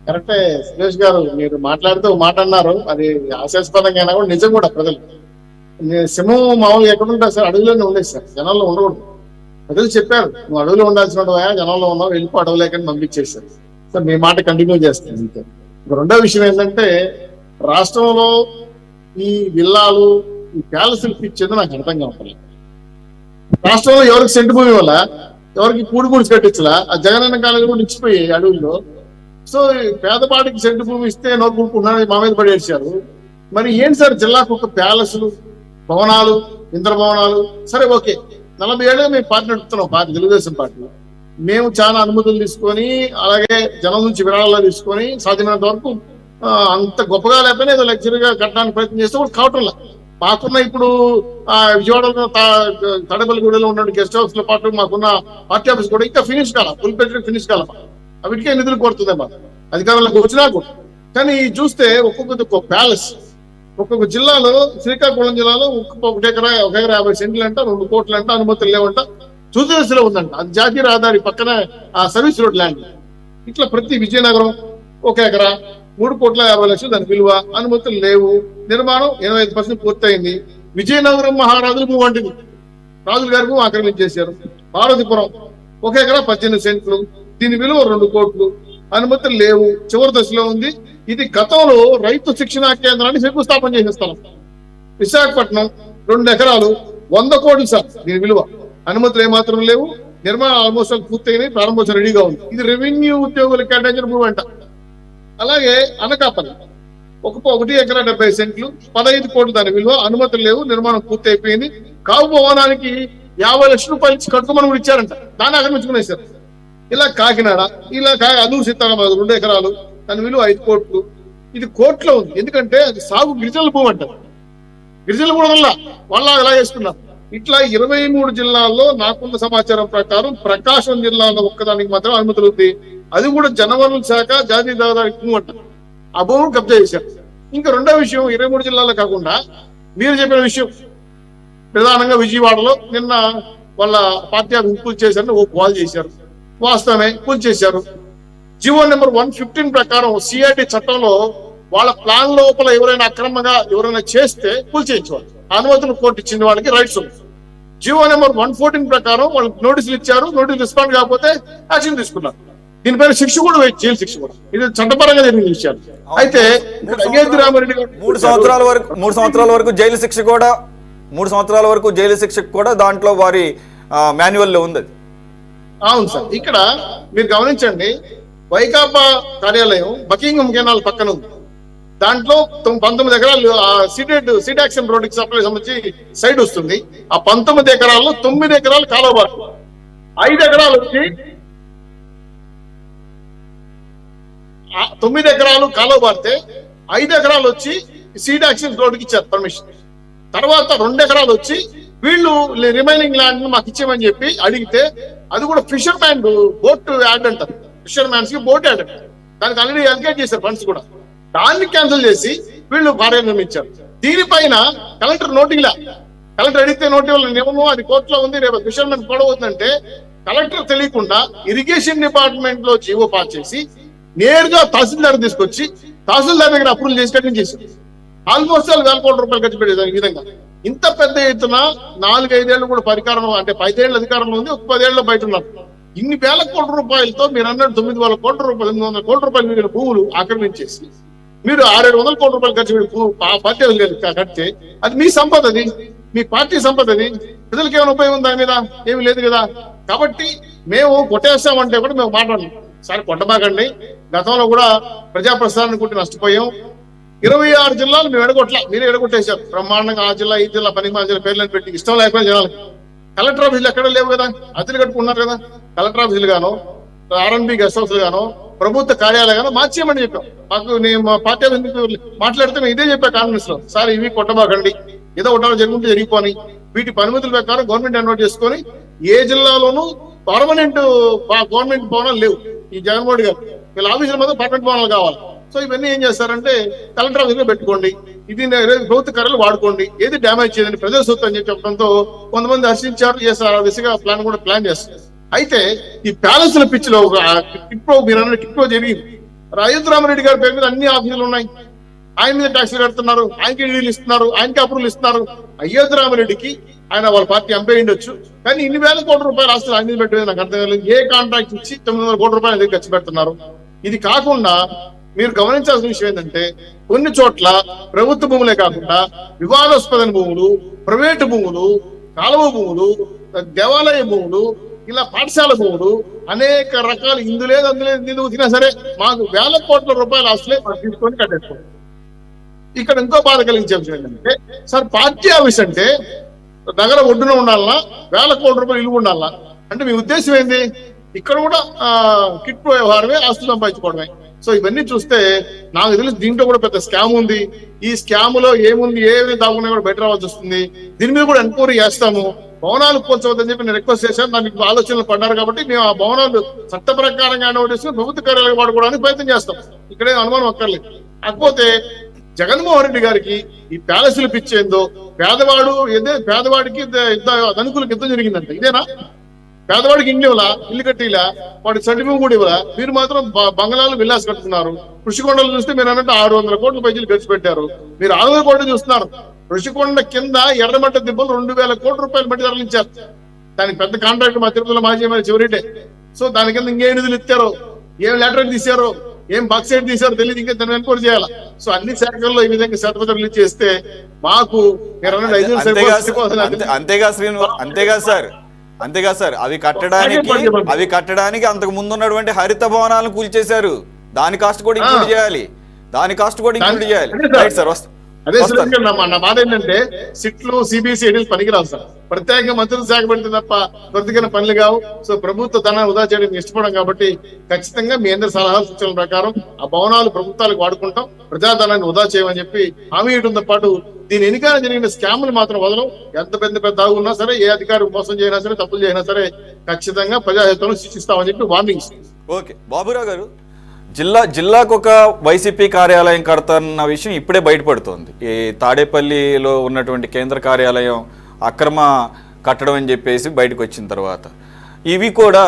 కరెక్టే సురేష్ గారు, మీరు మాట్లాడుతూ మాట అన్నారు, అది హాస్యాస్పదంగా అయినా కూడా నిజం కూడా. ప్రజలు సింహం మామూలుగా ఎక్కడ ఉంటారు సార్? అడవిలోనే ఉండేది సార్, జనాల్లో ఉండకూడదు. ప్రజలు చెప్పారు నువ్వు అడవిలో ఉండాల్సిన జనంలో ఉన్నావు, వెళ్ళిపో అడవులేకని పంపించేశారు సార్. మీ మాట కంటిన్యూ చేస్తాను అంతే. రెండో విషయం ఏంటంటే, రాష్ట్రంలో ఈ విల్లాలు ఈ ప్యాలెస్లు ఇచ్చేది నాకు అర్థం కావట్లేదు. రాష్ట్రంలో ఎవరికి సెంటు భూమి వల్ల ఎవరికి కూడి కట్టించలా, ఆ జగనన్న కాలేజీ కూడా నిచ్చిపోయి అడవుల్లో. సో పేదపాటికి సెంటు భూమి ఇస్తే నోరు కూడుకుంటున్నారని మా మీద పడేసారు. మరి ఏంటి సార్ జిల్లాకు ఒక ప్యాలెస్లు, భవనాలు, ఇంద్ర భవనాలు? సరే ఓకే, 40 ఏళ్ళుగా మేము పార్టీ నడుపుతున్నాం, తెలుగుదేశం పార్టీ. మేము చాలా అనుమతులు తీసుకొని అలాగే జనం నుంచి విరాళాలు తీసుకొని సాధ్యమైనంత వరకు అంత గొప్పగా లేకపోయినా ఏదో లగ్జరీగా కట్టడానికి ప్రయత్నం చేస్తే కూడా కావటంలా. మాకున్న ఇప్పుడు విజయవాడలో తడపల్లిగూడలో ఉన్న గెస్ట్ హౌస్ తో పాటు మాకున్న పార్టీ ఆఫీస్ కూడా ఇంకా ఫినిష్ కాల, ఫుల్ పెట్టి ఫినిష్ కాల. అవిటికే నిధులు కోరుతుంది మా అధికారులకు వచ్చినా కూడా. కానీ చూస్తే ఒక్కొక్క ప్యాలెస్ ఒక్కొక్క జిల్లాలో, శ్రీకాకుళం జిల్లాలో 1 ఎకరా 50 సెంట్లు అంట, 2 కోట్లు అంట, అనుమతులు లేవంట, తుదిదశలో ఉందంట. అది జాతీయ రహదారి పక్కన ఆ సర్వీస్ రోడ్ ల్యాండ్. ఇట్లా ప్రతి విజయనగరం 1 ఎకరా 3,50,00,000 దాని విలువ, అనుమతులు లేవు. నిర్మాణం 85% పూర్తయింది. విజయనగరం మహారాజుల భూమి వంటిది, రాజుల గారి భూమి ఆక్రమించేశారు. పార్వతీపురం 1 ఎకరా 18 సెంట్లు, దీని విలువ 2 కోట్లు, అనుమతులు లేవు, చివరి దశలో ఉంది. ఇది గతంలో రైతు శిక్షణా కేంద్రాన్ని శంకుస్థాపన చేసేస్తాం. విశాఖపట్నం 2 ఎకరాలు 100 కోట్లు సార్ దీని విలువ, అనుమతులు ఏమాత్రం లేవు. నిర్మాణం ఆల్మోస్ట్ పూర్తయినాయి, ప్రారంభోత్సవం రెడీగా ఉంది. ఇది రెవెన్యూ ఉద్యోగులు కేటాయించిన భూమి అంట. అలాగే అనకాపల్లి 1 ఎకరా 70 సెంట్లు, 15 కోట్లు దాని విలువ, అనుమతులు లేవు, నిర్మాణం పూర్తి అయిపోయింది. కావు భవనానికి 50 లక్షల రూపాయలు ఇచ్చి కట్టుకోమని కూడా ఇచ్చారంట, దాన్ని ఆక్రమించుకునేసారు. ఇలా కాకినాడ, ఇలా అల్లూరు సీతారామరాజు 2 ఎకరాలు, దాని విలువ 5 కోట్లు. ఇది కోర్టులో ఉంది, ఎందుకంటే అది సాగు గిరిజనుల భూమి అంటారు. గిరిజనులు కూడా వాళ్ళ ఎలా చేసుకున్నారు. ఇట్లా 23 జిల్లాల్లో నాకున్న సమాచారం ప్రకారం ప్రకాశం జిల్లాలో ఒక్కదానికి మాత్రం అనుమతులు ఉంది. అది కూడా జనవనరుల శాఖ జాతీయ రహదారి భూమి అంటారు. ఆ భూమిని కబ్జా చేశారు. ఇంకా రెండో విషయం, 23 జిల్లాలో కాకుండా మీరు చెప్పిన విషయం, ప్రధానంగా విజయవాడలో నిన్న వాళ్ళ పార్టీ పూజ చేశారని కాల్ చేశారు. వాస్తవమే, పూజ చేశారు. జీవో నెంబర్ 115 ప్రకారం సిఆర్టీ చట్టంలో వాళ్ళ ప్లాన్ లోపల ఎవరైనా అక్రమంగా ఎవరైనా చేస్తే కూల్ చేయించేవాళ్ళు. అనుమతులు కోర్టు ఇచ్చిన వాళ్ళకి రైట్స్ ఉంది. జీవో నెంబర్ 114 ప్రకారం వాళ్ళకి నోటీసులు ఇచ్చారు, నోటీసులు రెస్పాండ్ కాకపోతే యాక్షన్ తీసుకున్నారు. దీనిపైన శిక్ష కూడా జైలు శిక్ష కూడా, ఇది చట్టపరంగా జరిగిన విషయాలు. అయితే అయోధ్య రామిరెడ్డి 3 సంవత్సరాల వరకు జైలు శిక్ష కూడా, 3 సంవత్సరాల వరకు జైలు శిక్ష కూడా దాంట్లో వారి మాన్యువల్లో ఉంది. అవును సార్, ఇక్కడ మీరు గమనించండి, వైకాపా కార్యాలయం బకింగ్హామ్ కెనాల్ పక్కన ఉంది. దాంట్లో 19 ఎకరాలు సీటాక్షన్ రోడ్డుకి సప్లై సంబంధించి సైడ్ వస్తుంది. ఆ 19 ఎకరాల్లో 9 ఎకరాలు కాలువ బారు, 5 ఎకరాలు వచ్చి 9 ఎకరాలు కాలువ బారితే 5 ఎకరాలు వచ్చి సీటాక్షన్ రోడ్డుకి ఇచ్చారు పర్మిషన్. తర్వాత 2 ఎకరాలు వచ్చి వీళ్ళు రిమైనింగ్ ల్యాండ్ మాకు ఇచ్చేమని చెప్పి అడిగితే, అది కూడా ఫిషర్ మ్యాన్ బోట్ యాడ్ అంటారు, ఫిషర్ మ్యాన్స్ కి బోట్ యాడ్ అంటారు. దానికి ఆల్రెడీ అలికేట్ చేశారు ఫండ్స్ కూడా. దాన్ని క్యాన్సిల్ చేసి వీళ్ళు భార్య నిర్మించారు. దీనిపైన కలెక్టర్ నోటింగ్ లా, కలెక్టర్ అడిగితే నోటి వల్ల నియమము అది కోర్టులో ఉంది, రేపు ఫిషర్మెన్ గొడవద్దంటే కలెక్టర్ తెలియకుండా ఇరిగేషన్ డిపార్ట్మెంట్ లో జీవో పాస్ చేసి నేరుగా తహసీల్దార్ తీసుకొచ్చి తహసీల్దార్ దగ్గర అప్రూవల్ చేసి కటింగ్ చేశారు. ఆల్మోస్ట్ 1,000 కోట్ల రూపాయలు ఖర్చు పెట్టేది. ఈ విధంగా ఇంత పెద్ద ఎత్తున 4-5 ఏళ్ళు కూడా పరికారం అంటే 5 ఏళ్ళ అధికారంలో ఉంది, ఒక 10 ఏళ్ళలో బయట ఉన్నారు. ఇన్ని వేల కోట్ల రూపాయలతో మీరు అన్నట్టు 9,000 కోట్ల రూపాయలు 800 కోట్ల రూపాయలు మిగిలిన భూములు ఆక్రమించేసి మీరు 600-700 కోట్ల రూపాయలు ఖర్చు పెట్టి పార్టీ కడితే అది మీ సంపద, అది మీ పార్టీ సంపద, అది ప్రజలకు ఏమైనా ఉపయోగం దాని మీద ఏమి లేదు కదా. కాబట్టి మేము కొట్టేస్తామంటే కూడా మేము మాట్లాడము. సరే కొట్టబాకండి, గతంలో కూడా ప్రజాప్రసారాన్ని కొట్టి నష్టపోయాం. 26 జిల్లాలు మేము ఎడగొట్లా, మీరే ఎడగొట్టేశారు బ్రహ్మాండంగా. ఆ జిల్లా ఈ జిల్లా పని మా జిల్లా పేర్లను పెట్టి ఇష్టం లేకపోయినా జనాలకి. కలెక్టర్ ఆఫీసులు ఎక్కడ లేవు కదా, అద్దెలు కట్టుకున్నారు కదా. కలెక్టర్ ఆఫీసులు గాను, ఆర్ఎన్బి గెస్ట్ హౌస్లు గాను, ప్రభుత్వ కార్యాలయాలు మార్చేయమని చెప్పాం. మాకు నేను మా పార్టీ మాట్లాడితే మేము ఇదే చెప్పా కాన్ఫరెన్స్ లో, సార్ ఇవి కొట్టబాకండి, ఏదో ఒకటో జరుగుతుంటే జరిగిపోని, వీటి పరిమితుల ప్రకారం గవర్నమెంట్ అన్వోట్ చేసుకొని ఏ జిల్లాలోనూ పర్మనెంట్ గవర్నమెంట్ భవనాలు లేవు. ఈ జగన్మోహన్ గారు వీళ్ళ ఆఫీసుల మీద పర్మనెంట్ భవనాలు కావాలి. సో ఇవన్నీ ఏం చేస్తారంటే కలెక్టర్ ఆఫీస్ లో పెట్టుకోండి, ఇది ప్రభుత్వ కార్యాలు వాడుకోండి, ఏది డ్యామేజ్ చేయదని ప్రజల సొత్తు అని చెప్పడంతో కొంతమంది హర్షించారు, చేస్తారు. ఆ దిశగా ప్లాన్ చేస్తారు. అయితే ఈ ప్యాలెస్ల పిచ్చిలో కిట్పో మీరు అన్న కిట్పో జరిగింది. అయోధ్యరామరెడ్డి గారి పేరు మీద అన్ని ఆఫీసులు ఉన్నాయి, ఆయన మీద ట్యాక్సీలు కడుతున్నారు, ఆయనకి డీలు ఇస్తున్నారు, ఆయనకి అప్రూవల్ ఇస్తున్నారు. అయోధ్యరామరెడ్డికి ఆయన వాళ్ళ పార్టీ ఎంపీ ఉండొచ్చు, కానీ ఇన్ని వేల కోట్ల రూపాయలు ఆస్తులు ఆయన మీద పెట్టేది నాకు అర్థం కాలేదు. ఏ కాంట్రాక్ట్ ఇచ్చి 900 కోట్ల రూపాయలు దగ్గర ఖర్చు పెడుతున్నారు. ఇది కాకుండా మీరు గమనించాల్సిన విషయం ఏంటంటే కొన్ని చోట్ల ప్రభుత్వ భూములే కాకుండా వివాదాస్పద భూములు, ప్రైవేటు భూములు, కాలువ భూములు, దేవాలయ భూములు, ఇలా పాఠశాల భూములు, అనేక రకాలు ఇందులేదు అందులేదు నిధులు వచ్చినా సరే మాకు వేల కోట్ల రూపాయల ఆస్తులే మనం తీసుకొని కట్టేసుకోండి. ఇక్కడ ఇంకో బాధ కలిగించే విషయం ఏంటంటే సార్ పార్టీ ఆఫీస్ అంటే నగర ఒడ్డున ఉండాలన్నా, వేల కోట్ల రూపాయలు ఇల్లు ఉండాలన్నా అంటే మీ ఉద్దేశం ఏంది? ఇక్కడ కూడా కిట్ వ్యవహారమే, ఆస్తులు సంపాదించుకోవడమే. సో ఇవన్నీ చూస్తే నాకు తెలిసి దీంట్లో కూడా పెద్ద స్కామ్ ఉంది. ఈ స్కామ్ లో ఏముంది, ఏమి దాగున్నా కూడా బయట రావాల్సి వస్తుంది. దీని మీద కూడా ఎంక్వైరీ చేస్తాము. భవనాలు కూల్చవద్దని చెప్పి నేను రిక్వెస్ట్ చేశాను, దానికి ఆలోచనలు పడ్డారు కాబట్టి మేము ఆ భవనాలు చట్ట ప్రకారంగా నోటీసులు ప్రభుత్వ కార్యాలయం వాడుకోవడానికి ప్రయత్నం చేస్తాం. ఇక్కడే అనుమానం అక్కర్లేదు. కాకపోతే జగన్మోహన్ రెడ్డి గారికి ఈ ప్యాలెస్లు పిచ్చేందో, పేదవాడికి ధనికులకు యుద్ధం జరిగిందంట. ఇదేనా? పేదవాడికి ఇల్లు ఇవ్వలా, ఇల్లు కట్టిలా, వాడికి సర్టిఫికేట్ కూడా ఇవ్వలా, మీరు మాత్రం బంగ్లాలు విల్లాస్ కట్టుకున్నారు. ఋషికొండలు చూస్తే మీరు అన్నట్టు 600 కోట్ల పైసలు ఖర్చు పెట్టారు. మీరు 600 కోట్లు చూస్తున్నారు. ఋషికొండ కింద ఎర్రమట్ట దిబ్బలు 2,000 కోట్ల రూపాయలు మట్టి తరలించారు. దానికి పెద్ద కాంట్రాక్ట్ మా తిరుపతిలో మాజీ చివరిటే. సో దాని కింద ఇంకేం నిధులు ఇచ్చారో, ఏం లెటర్ తీశారో, ఏం బాక్సైడ్ తీశారో తెలియదు. ఇంకా దాన్ని ఎన్క్వైరీ చేయాలి. సో అన్ని శాఖల్లో ఈ విధంగా శతపథం రిలీజ్ చేస్తే మాకు అంతేగా సార్ అవి కట్టడానికి అంతకు ముందు ఉన్నటువంటి హరిత భవనాలను కూల్చేశారు. దాని కాస్ట్ కూడా ఇంక్లూడ్ చేయాలి. రైట్ సార్, అదే నా మాట ఏంటంటే సిట్లు, సిబిసి పనికిరావు సార్. ప్రత్యేకంగా మంత్రులు శాఖ పెడితే తప్ప త్వరితగిన పనులు కావు. సో ప్రభుత్వ ధనాన్ని వృధా చేయడం ఇష్టపడం కాబట్టి ఖచ్చితంగా మీ అందరి సలహాలు సూచనల ప్రకారం ఆ భవనాలు ప్రభుత్వాలకు వాడుకుంటాం, ప్రజాధనాన్ని వృధా చేయమని చెప్పి హామీ ఇవ్వడంతో పాటు దీని వెనుక జరిగిన స్కాములు మాత్రం వదలం. ఎంత పెద్ద ఉన్నా సరే, ఏ అధికారి మోసం చేసినా సరే, తప్పులు చేసినా సరే ఖచ్చితంగా ప్రజాహితంలో శిక్షిస్తామని చెప్పి వార్నింగ్స్. ఓకే బాబురావు గారు, జిల్లాకు ఒక వైసీపీ కార్యాలయం కడతాన్న విషయం ఇప్పుడే బయటపడుతోంది. ఈ తాడేపల్లిలో ఉన్నటువంటి కేంద్ర కార్యాలయం అక్రమ కట్టడం అని చెప్పేసి బయటకు వచ్చిన తర్వాత ఇవి కూడా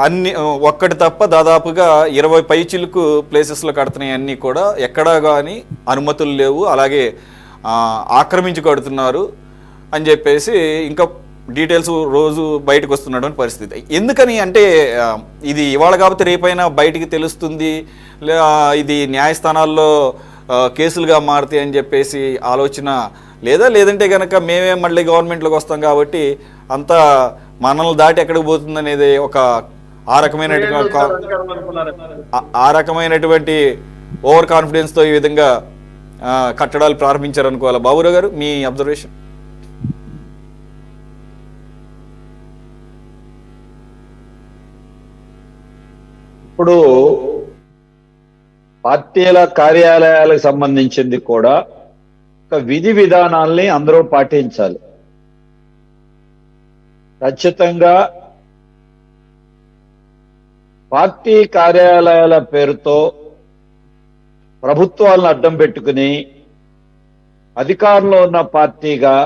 అన్ని ఒక్కటి తప్ప దాదాపుగా 20 పైచిలకు ప్లేసెస్లో కడుతున్నాయి. అన్నీ కూడా ఎక్కడా కానీ అనుమతులు లేవు, అలాగే ఆక్రమించి కడుతున్నారు అని చెప్పేసి ఇంకా డీటెయిల్స్ రోజు బయటకు వస్తున్నటువంటి పరిస్థితి. ఎందుకని అంటే ఇది ఇవాళ కాబట్టి రేపైనా బయటికి తెలుస్తుంది, ఇది న్యాయస్థానాల్లో కేసులుగా మారుతాయి అని చెప్పేసి ఆలోచన లేదంటే కనుక మేమే మళ్ళీ గవర్నమెంట్లోకి వస్తాం కాబట్టి అంతా మనల్ని దాటి ఎక్కడికి పోతుంది అనేది ఒక ఆ రకమైనటువంటి ఓవర్ కాన్ఫిడెన్స్తో ఈ విధంగా కట్టడాలు ప్రారంభించారు అనుకోవాలా. బాబురావు గారు, మీ అబ్జర్వేషన్? ఇప్పుడు పార్టీల కార్యాలయాలకు సంబంధించింది కూడా ఒక విధి విధానాల్ని అందరూ పాటించాలి. ఖచ్చితంగా పార్టీ కార్యాలయాల పేరుతో ప్రభుత్వాలను అడ్డం పెట్టుకుని అధికారంలో ఉన్న పార్టీగా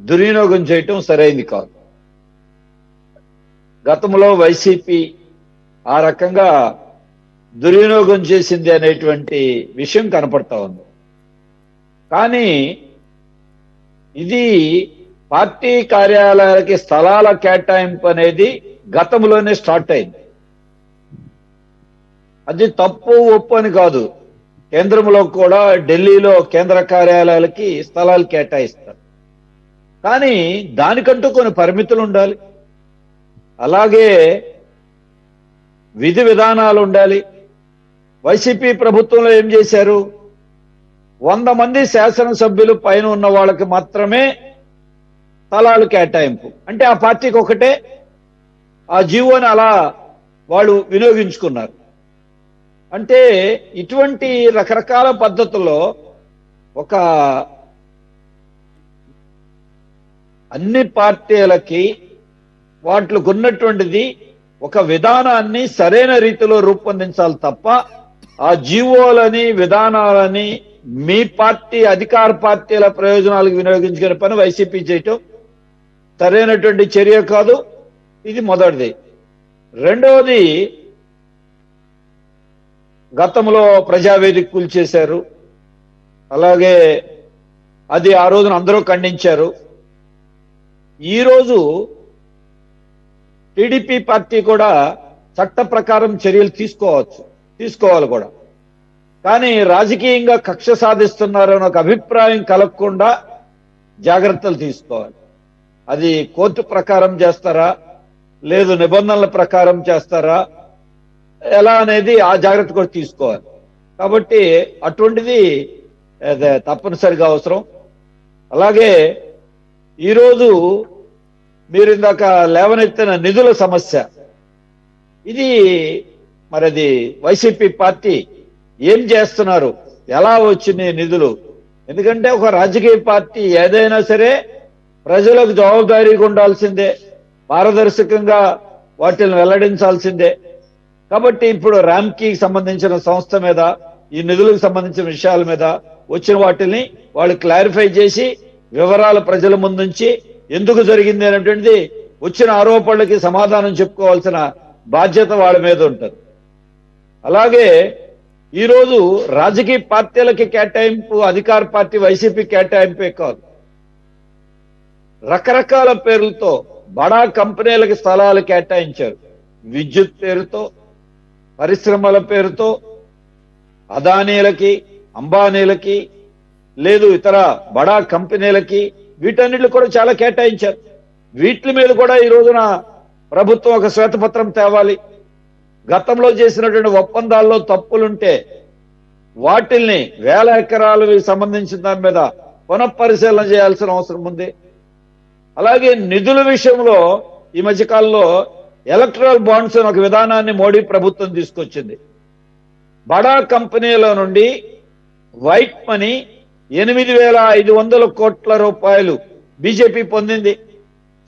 దుర్వినియోగం చేయటం సరైంది కాదు. గతంలో వైసీపీ ఆ రకంగా దుర్వినియోగం చేసింది అనేటువంటి విషయం కనపడతా ఉంది. కానీ ఇది పార్టీ కార్యాలయాలకి స్థలాల కేటాయింపు అనేది గతంలోనే స్టార్ట్ అయింది. అది తప్పు ఒప్పు అని కాదు. కేంద్రంలో కూడా ఢిల్లీలో కేంద్ర కార్యాలయాలకి స్థలాలు కేటాయిస్తారు. కానీ దానికంటూ కొన్ని పరిమితులు ఉండాలి. అలాగే విధి విధానాలు ఉండాలి. వైసీపీ ప్రభుత్వంలో ఏం చేశారు? 100 మంది శాసనసభ్యులు పైన ఉన్న వాళ్ళకి మాత్రమే స్థలాలు కేటాయింపు. అంటే ఆ పార్టీకి ఒకటే ఆ జీవోని అలా వాళ్ళు వినియోగించుకున్నారు. అంటే ఇటువంటి రకరకాల పద్ధతుల్లో ఒక అన్ని పార్టీలకి వాటికి ఉన్నటువంటిది ఒక విధానాన్ని సరైన రీతిలో రూపొందించాలి తప్ప ఆ జీవోలని విధానాలని మీ పార్టీ అధికార పార్టీల ప్రయోజనాలకు వినియోగించుకునే పని వైసీపీ చేయటం సరైనటువంటి చర్య కాదు. ఇది మొదటిది. రెండవది, గతంలో ప్రజావేదిక కూల్చేశారు. అలాగే అది ఆ రోజున అందరూ ఖండించారు. ఈరోజు టీడీపీ పార్టీ కూడా చట్ట ప్రకారం చర్యలు తీసుకోవాలి కూడా. కానీ రాజకీయంగా కక్ష సాధిస్తున్నారని ఒక అభిప్రాయం కలగకుండా జాగ్రత్తలు తీసుకోవాలి. అది కోర్టు ప్రకారం చేస్తారా, లేదు నిబంధనల ప్రకారం చేస్తారా, ఎలా అనేది ఆ జాగ్రత్త కూడా తీసుకోవాలి. కాబట్టి అటువంటిది తప్పనిసరిగా అవసరం. అలాగే ఈరోజు మీరు ఇందాక లేవనెత్తిన నిధుల సమస్య, ఇది మరి అది వైసీపీ పార్టీ ఏం చేస్తున్నారు, ఎలా వచ్చినాయి నిధులు? ఎందుకంటే ఒక రాజకీయ పార్టీ ఏదైనా సరే ప్రజలకు జవాబుదారీగా ఉండాల్సిందే, పారదర్శకంగా వాటిని వెల్లడించాల్సిందే. కాబట్టి ఇప్పుడు ర్యాంకి సంబంధించిన సంస్థ మీద, ఈ నిధులకు సంబంధించిన విషయాల మీద వచ్చిన వాటిని వాళ్ళు క్లారిఫై చేసి వివరాలు ప్రజల ముందుంచి ఎందుకు జరిగింది అనేటువంటిది వచ్చిన ఆరోపణలకి సమాధానం చెప్పుకోవాల్సిన బాధ్యత వాళ్ళ మీద ఉంటుంది. అలాగే ఈరోజు రాజకీయ పార్టీలకి కేటాయింపు అధికార పార్టీ వైసీపీ కేటాయింపే కాదు, రకరకాల పేర్లతో బడా కంపెనీలకి స్థలాలు కేటాయించారు. విద్యుత్ పేరుతో, పరిశ్రమల పేరుతో అదానీలకి, అంబానీలకి, లేదు ఇతర బడా కంపెనీలకి, వీటన్నిటిని కూడా చాలా కేటాయించారు. వీటి మీద కూడా ఈ రోజున ప్రభుత్వం ఒక శ్వేతపత్రం తేవాలి. గతంలో చేసినటువంటి ఒప్పందాల్లో తప్పులుంటే వాటిల్ని 1000 ఎకరాలకు సంబంధించిన దాని మీద పునఃపరిశీలన చేయాల్సిన అవసరం ఉంది. అలాగే నిధుల విషయంలో ఈ మధ్యకాలంలో ఎలక్ట్రల్ బాండ్స్ ఒక విధానాన్ని మోడీ ప్రభుత్వం తీసుకొచ్చింది. బడా కంపెనీల నుండి వైట్ మనీ 8,500 కోట్ల రూపాయలు బీజేపీ పొందింది.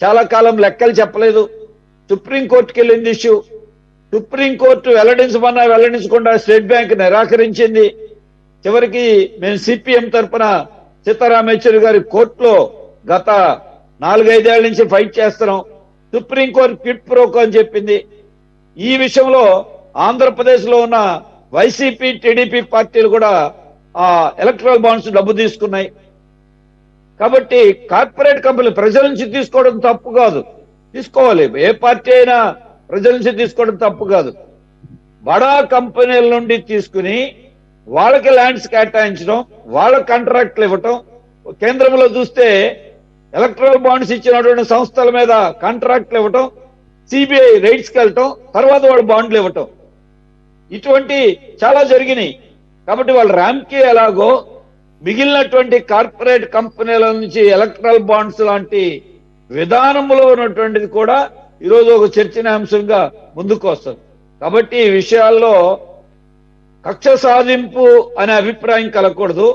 చాలా కాలం లెక్కలు చెప్పలేదు. సుప్రీంకోర్టుకి వెళ్ళింది ఇష్యూ. సుప్రీంకోర్టు వెల్లడించకుండా స్టేట్ బ్యాంక్ నిరాకరించింది. చివరికి మేము సిపిఎం తరఫున సీతారాం యేచూరి గారి కోర్టులో గత 4-5 ఏళ్ల నుంచి ఫైట్ చేస్తున్నాం. సుప్రీంకోర్టు క్విట్ ప్రోకో అని చెప్పింది. ఈ విషయంలో ఆంధ్రప్రదేశ్ లో ఉన్న వైసీపీ టీడీపీ పార్టీలు కూడా ఆ ఎలక్ట్రల్ బాండ్స్ డబ్బు తీసుకున్నాయి. కాబట్టి కార్పొరేట్ కంపెనీలు ప్రజల నుంచి తీసుకోవడం తప్పు కాదు, తీసుకోవాలి. ఏ పార్టీ అయినా ప్రజల నుంచి తీసుకోవడం తప్పు కాదు. బడా కంపెనీల నుండి తీసుకుని వాళ్ళకి ల్యాండ్స్ కేటాయించడం, వాళ్ళ కాంట్రాక్ట్లు ఇవ్వటం. కేంద్రంలో చూస్తే ఎలక్ట్రల్ బాండ్స్ ఇచ్చినటువంటి సంస్థల మీద కాంట్రాక్ట్లు ఇవ్వటం, సిబిఐ రైట్స్కి వెళ్ళటం, తర్వాత వాళ్ళు బాండ్లు ఇవ్వటం, ఇటువంటి చాలా జరిగినాయి. కాబట్టి వాళ్ళు ర్యాంకి ఎలాగో మిగిలినటువంటి కార్పొరేట్ కంపెనీల నుంచి ఎలక్ట్రల్ బాండ్స్ లాంటి విధానంలో ఉన్నటువంటిది కూడా ఈరోజు ఒక చర్చనీయాంశంగా ముందుకు వస్తుంది. కాబట్టి ఈ విషయాల్లో కక్ష సాధింపు అనే అభిప్రాయం కలగకూడదు.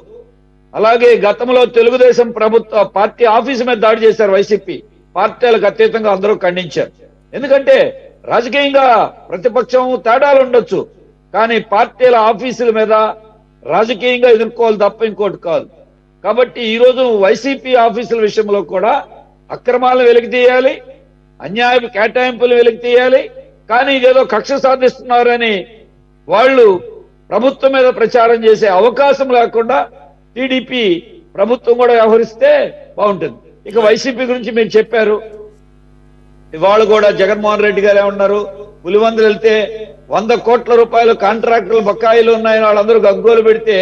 అలాగే గతంలో తెలుగుదేశం ప్రభుత్వ పార్టీ ఆఫీసు మీద దాడి చేశారు వైసీపీ. పార్టీలకు అతీతంగా అందరూ ఖండించారు. ఎందుకంటే రాజకీయంగా ప్రతిపక్షం తేడాలు ఉండొచ్చు, కానీ పార్టీల ఆఫీసుల మీద రాజకీయంగా ఎదుర్కోవాలి తప్ప ఇంకోటి కాదు. కాబట్టి ఈరోజు వైసీపీ ఆఫీసుల విషయంలో కూడా అక్రమాలను వెలికి తీయాలి, అన్యాయ కేటాయింపులు వెలికి తీయాలి. కానీ ఇదేదో కక్ష సాధిస్తున్నారని వాళ్ళు ప్రభుత్వం మీద ప్రచారం చేసే అవకాశం లేకుండా టీడీపీ ప్రభుత్వం కూడా వ్యవహరిస్తే బాగుంటుంది. ఇక వైసీపీ గురించి మీరు చెప్పారు. ఇవాళ కూడా జగన్మోహన్ రెడ్డి గారు ఏమన్నారు, పులివందలు వెళ్తే 100 కోట్ల రూపాయలు కాంట్రాక్టర్లు బకాయిలు ఉన్నాయని వాళ్ళందరూ గగ్గోలు పెడితే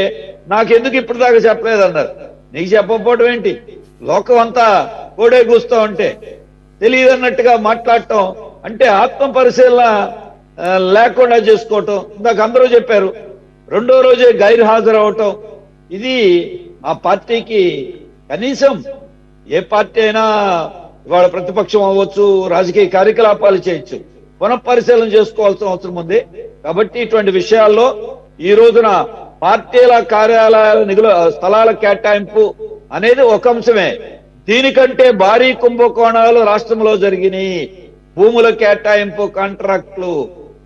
నాకెందుకు ఇప్పుడు దాకా చెప్పలేదన్నారు. నీకు చెప్పకపోవడం ఏంటి? లోకం అంతా కోడే కూస్తూ ఉంటే తెలియదన్నట్టుగా మాట్లాడటం అంటే ఆత్మ పరిశీలన లేకుండా చేసుకోవటం. ఇందాక అందరూ చెప్పారు, రెండో రోజే గైర్ హాజరు అవటం. ఇది ఆ పార్టీకి కనీసం ఏ పార్టీ అయినా ఇవాళ ప్రతిపక్షం అవ్వచ్చు, రాజకీయ కార్యకలాపాలు చేయొచ్చు, పునఃపరిశీలన చేసుకోవాల్సిన అవసరం ఉంది. కాబట్టి ఇటువంటి విషయాల్లో ఈ రోజున పార్టీల కార్యాలయాల స్థలాల కేటాయింపు అనేది ఒక అంశమే. దీనికంటే భారీ కుంభకోణాలు రాష్ట్రంలో జరిగినాయి. భూముల కేటాయింపు, కాంట్రాక్టులు,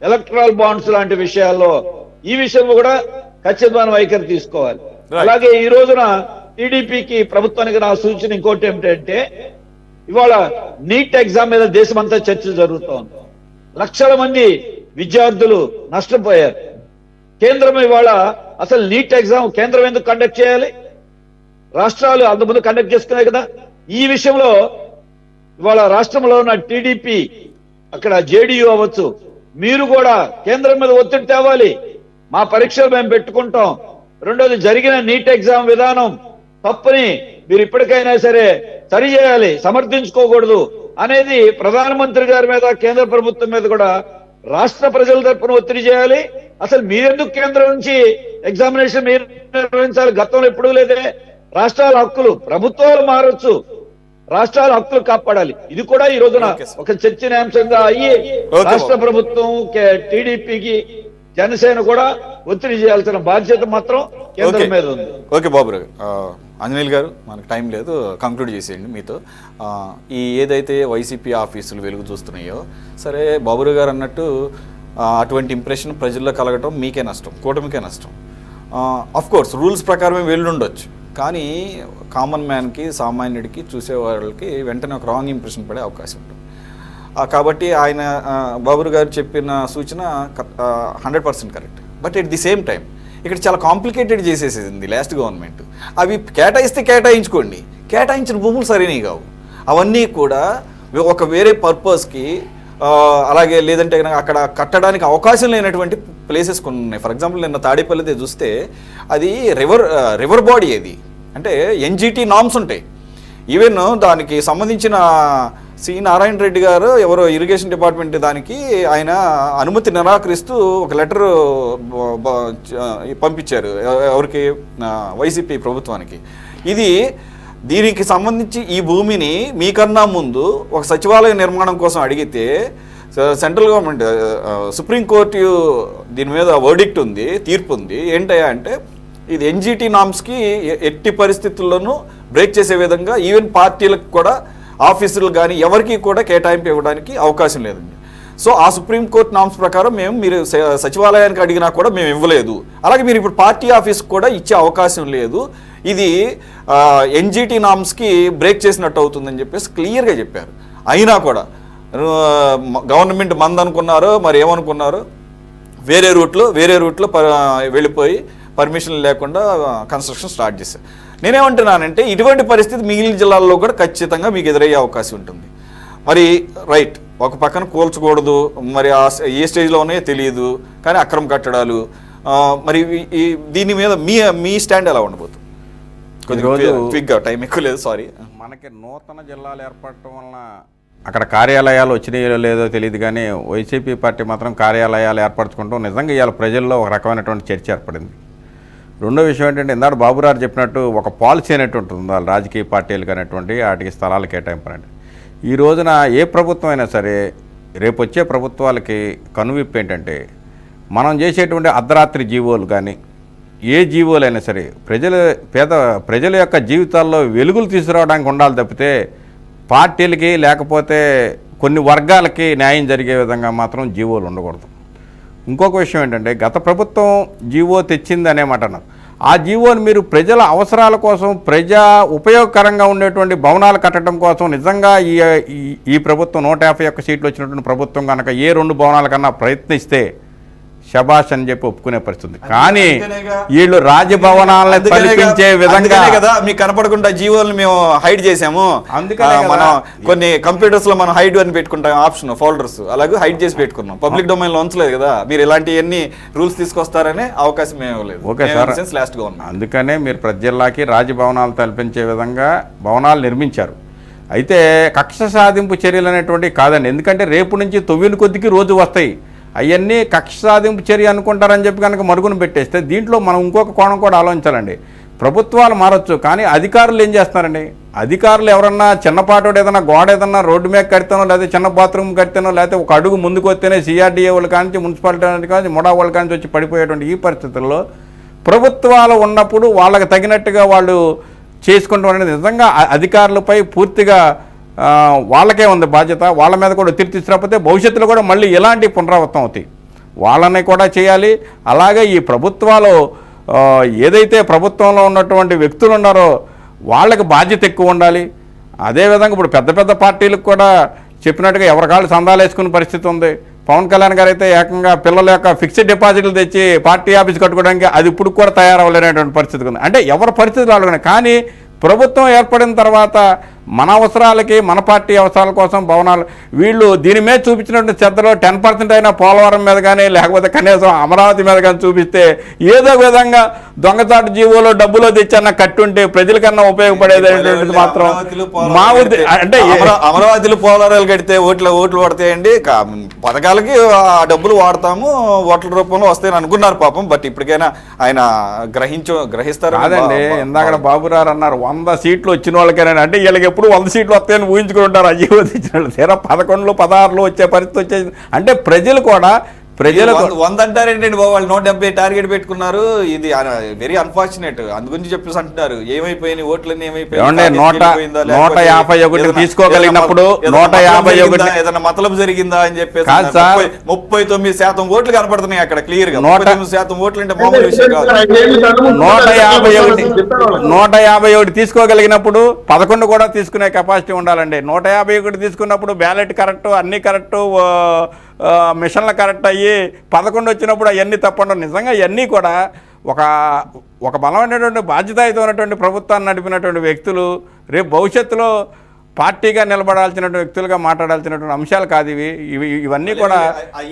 ఎలక్ట్రల్ బాండ్స్ లాంటి విషయాల్లో ఈ విషయంలో కూడా ఖచ్చితమైన వైఖరి తీసుకోవాలి. అలాగే ఈ రోజున టీడీపీకి ప్రభుత్వానికి నా సూచన ఇంకోటి ఏమిటంటే, ఇవాళ నీట్ ఎగ్జామ్ మీద దేశమంతా చర్చ జరుగుతోంది. లక్షల మంది విద్యార్థులు నష్టపోయారు. కేంద్రం ఇవాళ అసలు నీట్ ఎగ్జామ్ కేంద్రం ఎందుకు కండక్ట్ చేయాలి? రాష్ట్రాలు అంతకుముందు కండక్ట్ చేసుకున్నాయి కదా. ఈ విషయంలో ఇవాళ రాష్ట్రంలో ఉన్న టీడీపీ, అక్కడ జేడీయూ అవ్వచ్చు, మీరు కూడా కేంద్రం మీద ఒత్తిడి తేవాలి. మా పరీక్షలు మేము పెట్టుకుంటాం. రెండోది, జరిగిన నీట్ ఎగ్జామ్ విధానం తప్పుని మీరు ఇప్పటికైనా సరే సరి చేయాలి, సమర్థించుకోకూడదు అనేది ప్రధానమంత్రి గారి మీద, కేంద్ర ప్రభుత్వం మీద కూడా రాష్ట్ర ప్రజల తరపున ఒత్తిడి చేయాలి. అసలు మీరెందుకు కేంద్రం నుంచి ఎగ్జామినేషన్ మీరు నిర్వహించాలి? గతంలో ఎప్పుడూ లేదే. రాష్ట్రాల హక్కులు, ప్రభుత్వాలు మారొచ్చు, రాష్ట్రాల హక్కులు కాపాడాలి. ఇది కూడా ఈ రోజున ఒక చర్చనీయాంశంగా అయ్యి రాష్ట్ర ప్రభుత్వం, టీడీపీకి, జనసేన కూడా ఒత్తిడి చేయాల్సిన బాధ్యత మాత్రం కేంద్రం మీద ఉంది. ఓకే బాబు ఆంజనేయులు గారు, మనకు టైం లేదు, కంక్లూడ్ చేసేయండి మీతో. ఈ ఏదైతే వైసీపీ ఆఫీసులు వెలుగు చూస్తున్నాయో, సరే బాబురావు గారు అన్నట్టు అటువంటి ఇంప్రెషన్ ప్రజల్లో కలగటం మీకే నష్టం, కూటమికే నష్టం. కోర్స్ రూల్స్ ప్రకారమే వెళ్ళుండొచ్చు, కానీ కామన్ మ్యాన్కి, సామాన్యుడికి, చూసే వాళ్ళకి వెంటనే ఒక రాంగ్ ఇంప్రెషన్ పడే అవకాశం ఉంటుంది. కాబట్టి ఆయన బాబురావు గారు చెప్పిన సూచన 100% correct. But at the same time ఇక్కడ చాలా కాంప్లికేటెడ్ చేసేసింది లాస్ట్ గవర్నమెంట్. అవి కేటాయిస్తే కేటాయించుకోండి, కేటాయించిన భూములు సరైనవి కావు. అవన్నీ కూడా ఒక వేరే పర్పస్కి, అలాగే లేదంటే అక్కడ కట్టడానికి అవకాశం లేనటువంటి ప్లేసెస్ కొన్ని ఉన్నాయి. ఫర్ ఎగ్జాంపుల్ నిన్న తాడేపల్లిదే చూస్తే అది రివర్ బాడీ. అది అంటే ఎన్జిటి నామ్స్ ఉంటాయి. ఈవెన్ దానికి సంబంధించిన సి నారాయణ రెడ్డి గారు ఎవరో ఇరిగేషన్ డిపార్ట్మెంట్ దానికి ఆయన అనుమతి నిరాకరిస్తూ ఒక లెటర్ పంపించారు ఎవరికి, వైసీపీ ప్రభుత్వానికి. దీనికి సంబంధించి ఈ భూమిని మీకన్నా ముందు ఒక సచివాలయ నిర్మాణం కోసం అడిగితే సెంట్రల్ గవర్నమెంట్, సుప్రీంకోర్టు దీని మీద వర్డిక్ట్ ఉంది, తీర్పు ఉంది. ఏంటయ్యా అంటే ఇది ఎన్జిటి నామ్స్కి ఎట్టి పరిస్థితుల్లోనూ బ్రేక్ చేసే విధంగా ఈవెన్ పార్టీలకు కూడా, ఆఫీసులకు కానీ ఎవరికి కూడా కేటాయింపు ఇవ్వడానికి అవకాశం లేదండి. సో ఆ సుప్రీంకోర్టు నామ్స్ ప్రకారం మీరు సచివాలయానికి అడిగినా కూడా మేము ఇవ్వలేదు. అలాగే మీరు ఇప్పుడు పార్టీ ఆఫీస్కి కూడా ఇచ్చే అవకాశం లేదు. ఇది ఎన్జిటి నామ్స్కి బ్రేక్ చేసినట్టు అవుతుందని చెప్పేసి క్లియర్గా చెప్పారు. అయినా కూడా గవర్నమెంట్ మందనుకున్నారో మరి ఏమనుకున్నారో వేరే రూట్లో వెళ్ళిపోయి పర్మిషన్ లేకుండా కన్స్ట్రక్షన్ స్టార్ట్ చేశారు. నేనేమంటున్నానంటే ఇటువంటి పరిస్థితి మిగిలిన జిల్లాల్లో కూడా ఖచ్చితంగా మీకు ఎదురయ్యే అవకాశం ఉంటుంది. మరి రైట్, ఒక పక్కన కూల్చకూడదు, మరి ఏ స్టేజ్లో ఉన్నాయో తెలియదు, కానీ అక్రమ కట్టడాలు, మరి దీని మీద మీ స్టాండ్ ఎలా ఉండబోతుంది? క్విక్గా, టైం ఎక్కువ లేదు, సారీ. మనకి నూతన జిల్లాలు ఏర్పడటం వలన అక్కడ కార్యాలయాలు వచ్చినాయో లేదో తెలియదు, కానీ వైసీపీ పార్టీ మాత్రం కార్యాలయాలు ఏర్పరచుకుంటాం నిజంగా ఇవాళ ప్రజల్లో ఒక రకమైనటువంటి చర్చ ఏర్పడింది. రెండో విషయం ఏంటంటే, ఇందాక బాబురారు చెప్పినట్టు ఒక పాలసీ అనేటువంటి ఉంది వాళ్ళ రాజకీయ పార్టీలకు అనేటువంటి వాటికి స్థలాలు కేటాయింపండి. ఈ రోజున ఏ ప్రభుత్వం అయినా సరే, రేపు వచ్చే ప్రభుత్వాలకి కనువిప్పు ఏంటంటే, మనం చేసేటువంటి అర్ధరాత్రి జీవోలు కానీ ఏ జీవోలు అయినా సరే ప్రజల యొక్క జీవితాల్లో వెలుగులు తీసుకురావడానికి ఉండాలి తప్పితే పార్టీలకి లేకపోతే కొన్ని వర్గాలకి న్యాయం జరిగే విధంగా మాత్రం జీవోలు ఉండకూడదు. ఇంకొక విషయం ఏంటంటే, గత ప్రభుత్వం జీవో తెచ్చింది అనేమాట అన్నారు. ఆ జీవోని మీరు ప్రజల అవసరాల కోసం, ప్రజా ఉపయోగకరంగా ఉండేటువంటి భవనాలు కట్టడం కోసం నిజంగా ఈ ప్రభుత్వం 151 సీట్లు వచ్చినటువంటి ప్రభుత్వం కనుక ఏ 2 భవనాల కన్నా ప్రయత్నిస్తే శబాష్ అని చెప్పి ఒప్పుకునే పరిస్థితి. కానీ వీళ్ళు రాజభవనాలను తలపించే విధంగా కదా మీకు కనపడకుండా జీవోలు మేము హైడ్ చేసాము. అందుకనే మనం కొన్ని కంప్యూటర్స్ లో మనం హైడ్ అని పెట్టుకుంటాం ఆప్షన్ ఫోల్డర్స్, అలాగే హైడ్ చేసి పెట్టుకున్నాం. పబ్లిక్ డొమైన్ లో ఉంచలేదు కదా. మీరు ఇలాంటివన్నీ రూల్స్ తీసుకొస్తారనే అవకాశం ఏమీ లేదు. ఓకే సార్, అందుకనే మీరు ప్రతి జిల్లాకి రాజభవనాలు తలపించే విధంగా భవనాలు నిర్మించారు. అయితే కక్ష సాధింపు చర్యలు అనేటువంటివి కాదండి. ఎందుకంటే రేపు నుంచి తొవ్విన కొద్దికి రోజు వస్తాయి. అవన్నీ కక్ష సాధింపు చర్య అనుకుంటారని చెప్పి కనుక మరుగున పెట్టేస్తే దీంట్లో మనం ఇంకొక కోణం కూడా ఆలోచించాలండి. ప్రభుత్వాలు మారచ్చు, కానీ అధికారులు ఏం చేస్తున్నారండి? అధికారులు ఎవరన్నా చిన్నపాటోడు ఏదన్నా గోడ ఏదన్నా రోడ్డు మీద కడితేనో, లేకపోతే చిన్న బాత్రూమ్ కడితేనో, లేకపోతే ఒక అడుగు ముందుకు వస్తేనే సిఆర్డీఏ వాళ్ళు కానీ, మున్సిపాలిటీ కానీ, ముడా వాళ్ళు కానీ వచ్చి పడిపోయేటువంటి ఈ పరిస్థితుల్లో ప్రభుత్వాలు ఉన్నప్పుడు వాళ్ళకి తగినట్టుగా వాళ్ళు చేసుకుంటాం అనేది నిజంగా అధికారులపై పూర్తిగా వాళ్ళకే ఉంది బాధ్యత. వాళ్ళ మీద కూడా ఒత్తిడి తీసుకురాకపోతే భవిష్యత్తులో కూడా మళ్ళీ ఇలాంటి పునరావృతం అవుతాయి. వాళ్ళని కూడా చేయాలి. అలాగే ఈ ప్రభుత్వాలు ఏదైతే ప్రభుత్వంలో ఉన్నటువంటి వ్యక్తులు ఉన్నారో వాళ్ళకి బాధ్యత ఎక్కువ ఉండాలి. అదేవిధంగా ఇప్పుడు పెద్ద పెద్ద పార్టీలకు కూడా చెప్పినట్టుగా ఎవరికాళ్ళు సందాలు వేసుకునే పరిస్థితి ఉంది. పవన్ కళ్యాణ్ గారు అయితే ఏకంగా పిల్లల యొక్క ఫిక్స్డ్ డిపాజిట్లు తెచ్చి పార్టీ ఆఫీస్ కట్టుకోవడానికి అది ఇప్పుడు కూడా తయారవ్వలేనటువంటి పరిస్థితి ఉంది. అంటే ఎవరి పరిస్థితులు అలాగే. కానీ ప్రభుత్వం ఏర్పడిన తర్వాత మన అవసరాలకి, మన పార్టీ అవసరాల కోసం భవనాలు వీళ్ళు దీని మీద చూపించినటువంటి శ్రద్ధలో 10% అయినా పోలవరం మీద కానీ, లేకపోతే కనీసం అమరావతి మీద కానీ చూపిస్తే ఏదో విధంగా దొంగచాటు జీవోలో డబ్బులో తెచ్చన్న కట్టుంటే ప్రజలకన్నా ఉపయోగపడేది అనేటువంటిది మాత్రం మా అంటే అమరావతిలో పోలవరాలు కడితే ఓట్లు పడతాయండి. పథకాలకి ఆ డబ్బులు వాడతాము, ఓట్ల రూపంలో వస్తాయని అనుకున్నారు పాపం. బట్ ఇప్పటికైనా ఆయన గ్రహిస్తారు కాదండి. ఇందాక బాబురారు అన్నారు 100 సీట్లు వచ్చిన వాళ్ళకైనా, అంటే వీళ్ళకి ఎప్పుడు 100 సీట్లు వస్తాయని ఊహించుకుంటారు. అయ్యో తెచ్చినట్టు తీరా 11, 16 వచ్చే పరిస్థితి వచ్చేది. అంటే ప్రజలు కూడా ప్రజలకు 100 అంటారేంటండి బాబు, వాళ్ళు 170 టార్గెట్ పెట్టుకున్నారు. ఇది వెరీ అన్ఫార్చునేట్. అందుగురించి చెప్పేసి అంటున్నారు ఏమైపోయినాయి ఓట్లన్నీ ఏమైపోయాయి. 151 తీసుకోగలిగినప్పుడు 151 ఏదైనా మతలబు జరిగిందా అని చెప్పేసి 39% ఓట్లు కనపడుతున్నాయి అక్కడ క్లియర్ గా. 39% ఓట్లు అంటే మామూలు విషయం కాదు. 151 తీసుకోగలిగినప్పుడు 11 కూడా తీసుకునే కెపాసిటీ ఉండాలండి. 151 తీసుకున్నప్పుడు బ్యాలెట్ కరెక్ట్, అన్ని కరెక్ట్, మిషన్లు కరెక్ట్ అయ్యి 11 వచ్చినప్పుడు అవన్నీ తప్పండి. నిజంగా ఇవన్నీ కూడా ఒక బలమైనటువంటి బాధ్యతాయుతమైనటువంటి ప్రభుత్వాన్ని నడిపినటువంటి వ్యక్తులు రేపు భవిష్యత్తులో పార్టీగా నిలబడాల్సినటువంటి వ్యక్తులుగా మాట్లాడాల్సినటువంటి అంశాలు కాదు ఇవన్నీ కూడా.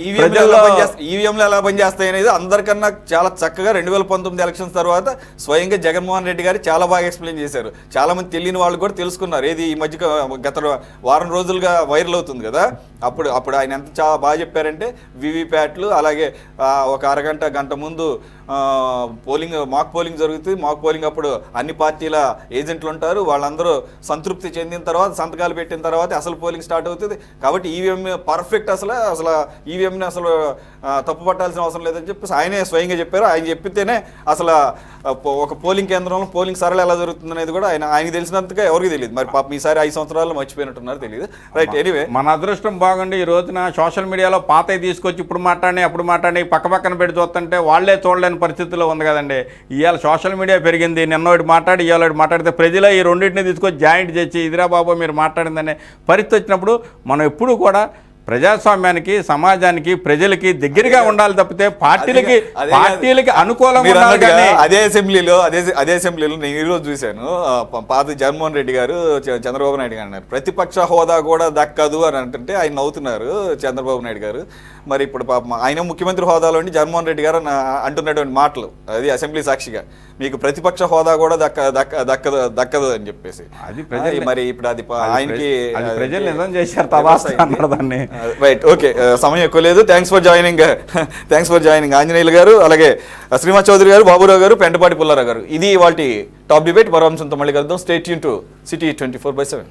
ఈవీఎంలు ఎలా పనిచేస్తాయి అనేది అందరికన్నా చాలా చక్కగా 2019 ఎలక్షన్స్ తర్వాత స్వయంగా జగన్మోహన్ రెడ్డి గారు చాలా బాగా ఎక్స్ప్లెయిన్ చేశారు. చాలా మంది తెలియని వాళ్ళు కూడా తెలుసుకున్నారు. ఏది ఈ మధ్య గత వారం రోజులుగా వైరల్ అవుతుంది కదా. అప్పుడు ఆయన ఎంత చాలా బాగా చెప్పారంటే వివిప్యాట్లు, అలాగే ఒక అరగంట గంట ముందు మాక్ పోలింగ్ జరుగుతుంది. మాక్ పోలింగ్ అప్పుడు అన్ని పార్టీల ఏజెంట్లు ఉంటారు. వాళ్ళందరూ సంతృప్తి చెందిన తర్వాత సంతకాలు పెట్టిన తర్వాత అసలు పోలింగ్ స్టార్ట్ అవుతుంది. కాబట్టి ఈవీఎం పర్ఫెక్ట్. అసలు ఈవీఎంని అసలు తప్పు పట్టాల్సిన అవసరం లేదని చెప్పేసి ఆయనే స్వయంగా చెప్పారు. ఆయన చెప్పితేనే అసలు ఒక పోలింగ్ కేంద్రంలో పోలింగ్ సరళ ఎలా జరుగుతుంది అనేది కూడా ఆయనకి తెలిసినంతగా ఎవరికి తెలియదు. మరి పాపం ఈసారి 5 సంవత్సరాలు మర్చిపోయినట్టున్నారు, తెలియదు. రైట్, ఎనీవే మన అదృష్టం బాగుండి ఈ రోజున సోషల్ మీడియాలో పాతవి తీసుకొచ్చి ఇప్పుడు మాట్లాడి అప్పుడు మాట్లాడి పక్కన పెట్టి చూస్తుంటే వాళ్లే చూడలేని పరిస్థితిలో ఉంది కదండి. ఇవాళ సోషల్ మీడియా పెరిగింది. నిన్నోటి మాట్లాడి ఇవాళ మాట్లాడితే ప్రజలే ఈ రెండింటిని తీసుకొచ్చి జాయింట్ చేసి ఇదిరా బాబు మీరు మాట్లాడిందనే పరిస్థితి వచ్చినప్పుడు మనం ఎప్పుడు కూడా ప్రజాస్వామ్యానికి, సమాజానికి, ప్రజలకి దగ్గరగా ఉండాలి తప్పితే పార్టీలకి అనుకూలంగా ఉండాలి. అదే అసెంబ్లీలో నేను ఈరోజు చూశాను. పాత జగన్మోహన్ రెడ్డి గారు చంద్రబాబు నాయుడు గారు అన్నారు ప్రతిపక్ష హోదా కూడా దక్కదు అని అంటే ఆయన నవ్వుతున్నారు చంద్రబాబు నాయుడు గారు. మరి ఇప్పుడు ఆయన ముఖ్యమంత్రి హోదాలో జగన్మోహన్ రెడ్డి గారు అంటున్నటువంటి మాటలు అది అసెంబ్లీ సాక్షిగా మీకు ప్రతిపక్ష హోదా కూడా దక్కదు అని చెప్పేసి మరి ఇప్పుడు అది ఆయనకి ప్రజలు నిజం చేశారు దాన్ని. రైట్, ఓకే, సమయం ఎక్కువ లేదు. థ్యాంక్స్ ఫర్ జాయినింగ్ ఆంజనేయులు గారు, అలాగే శ్రీనివాస్ చౌదరి గారు, బాబురావు గారు, పెంటపాటి పుల్లారావు గారు. ఇది వాటి టాప్ డిబేట్. మరో అంశంతో మళ్ళీ కలుద్దాం. Stay tune to city 24/7.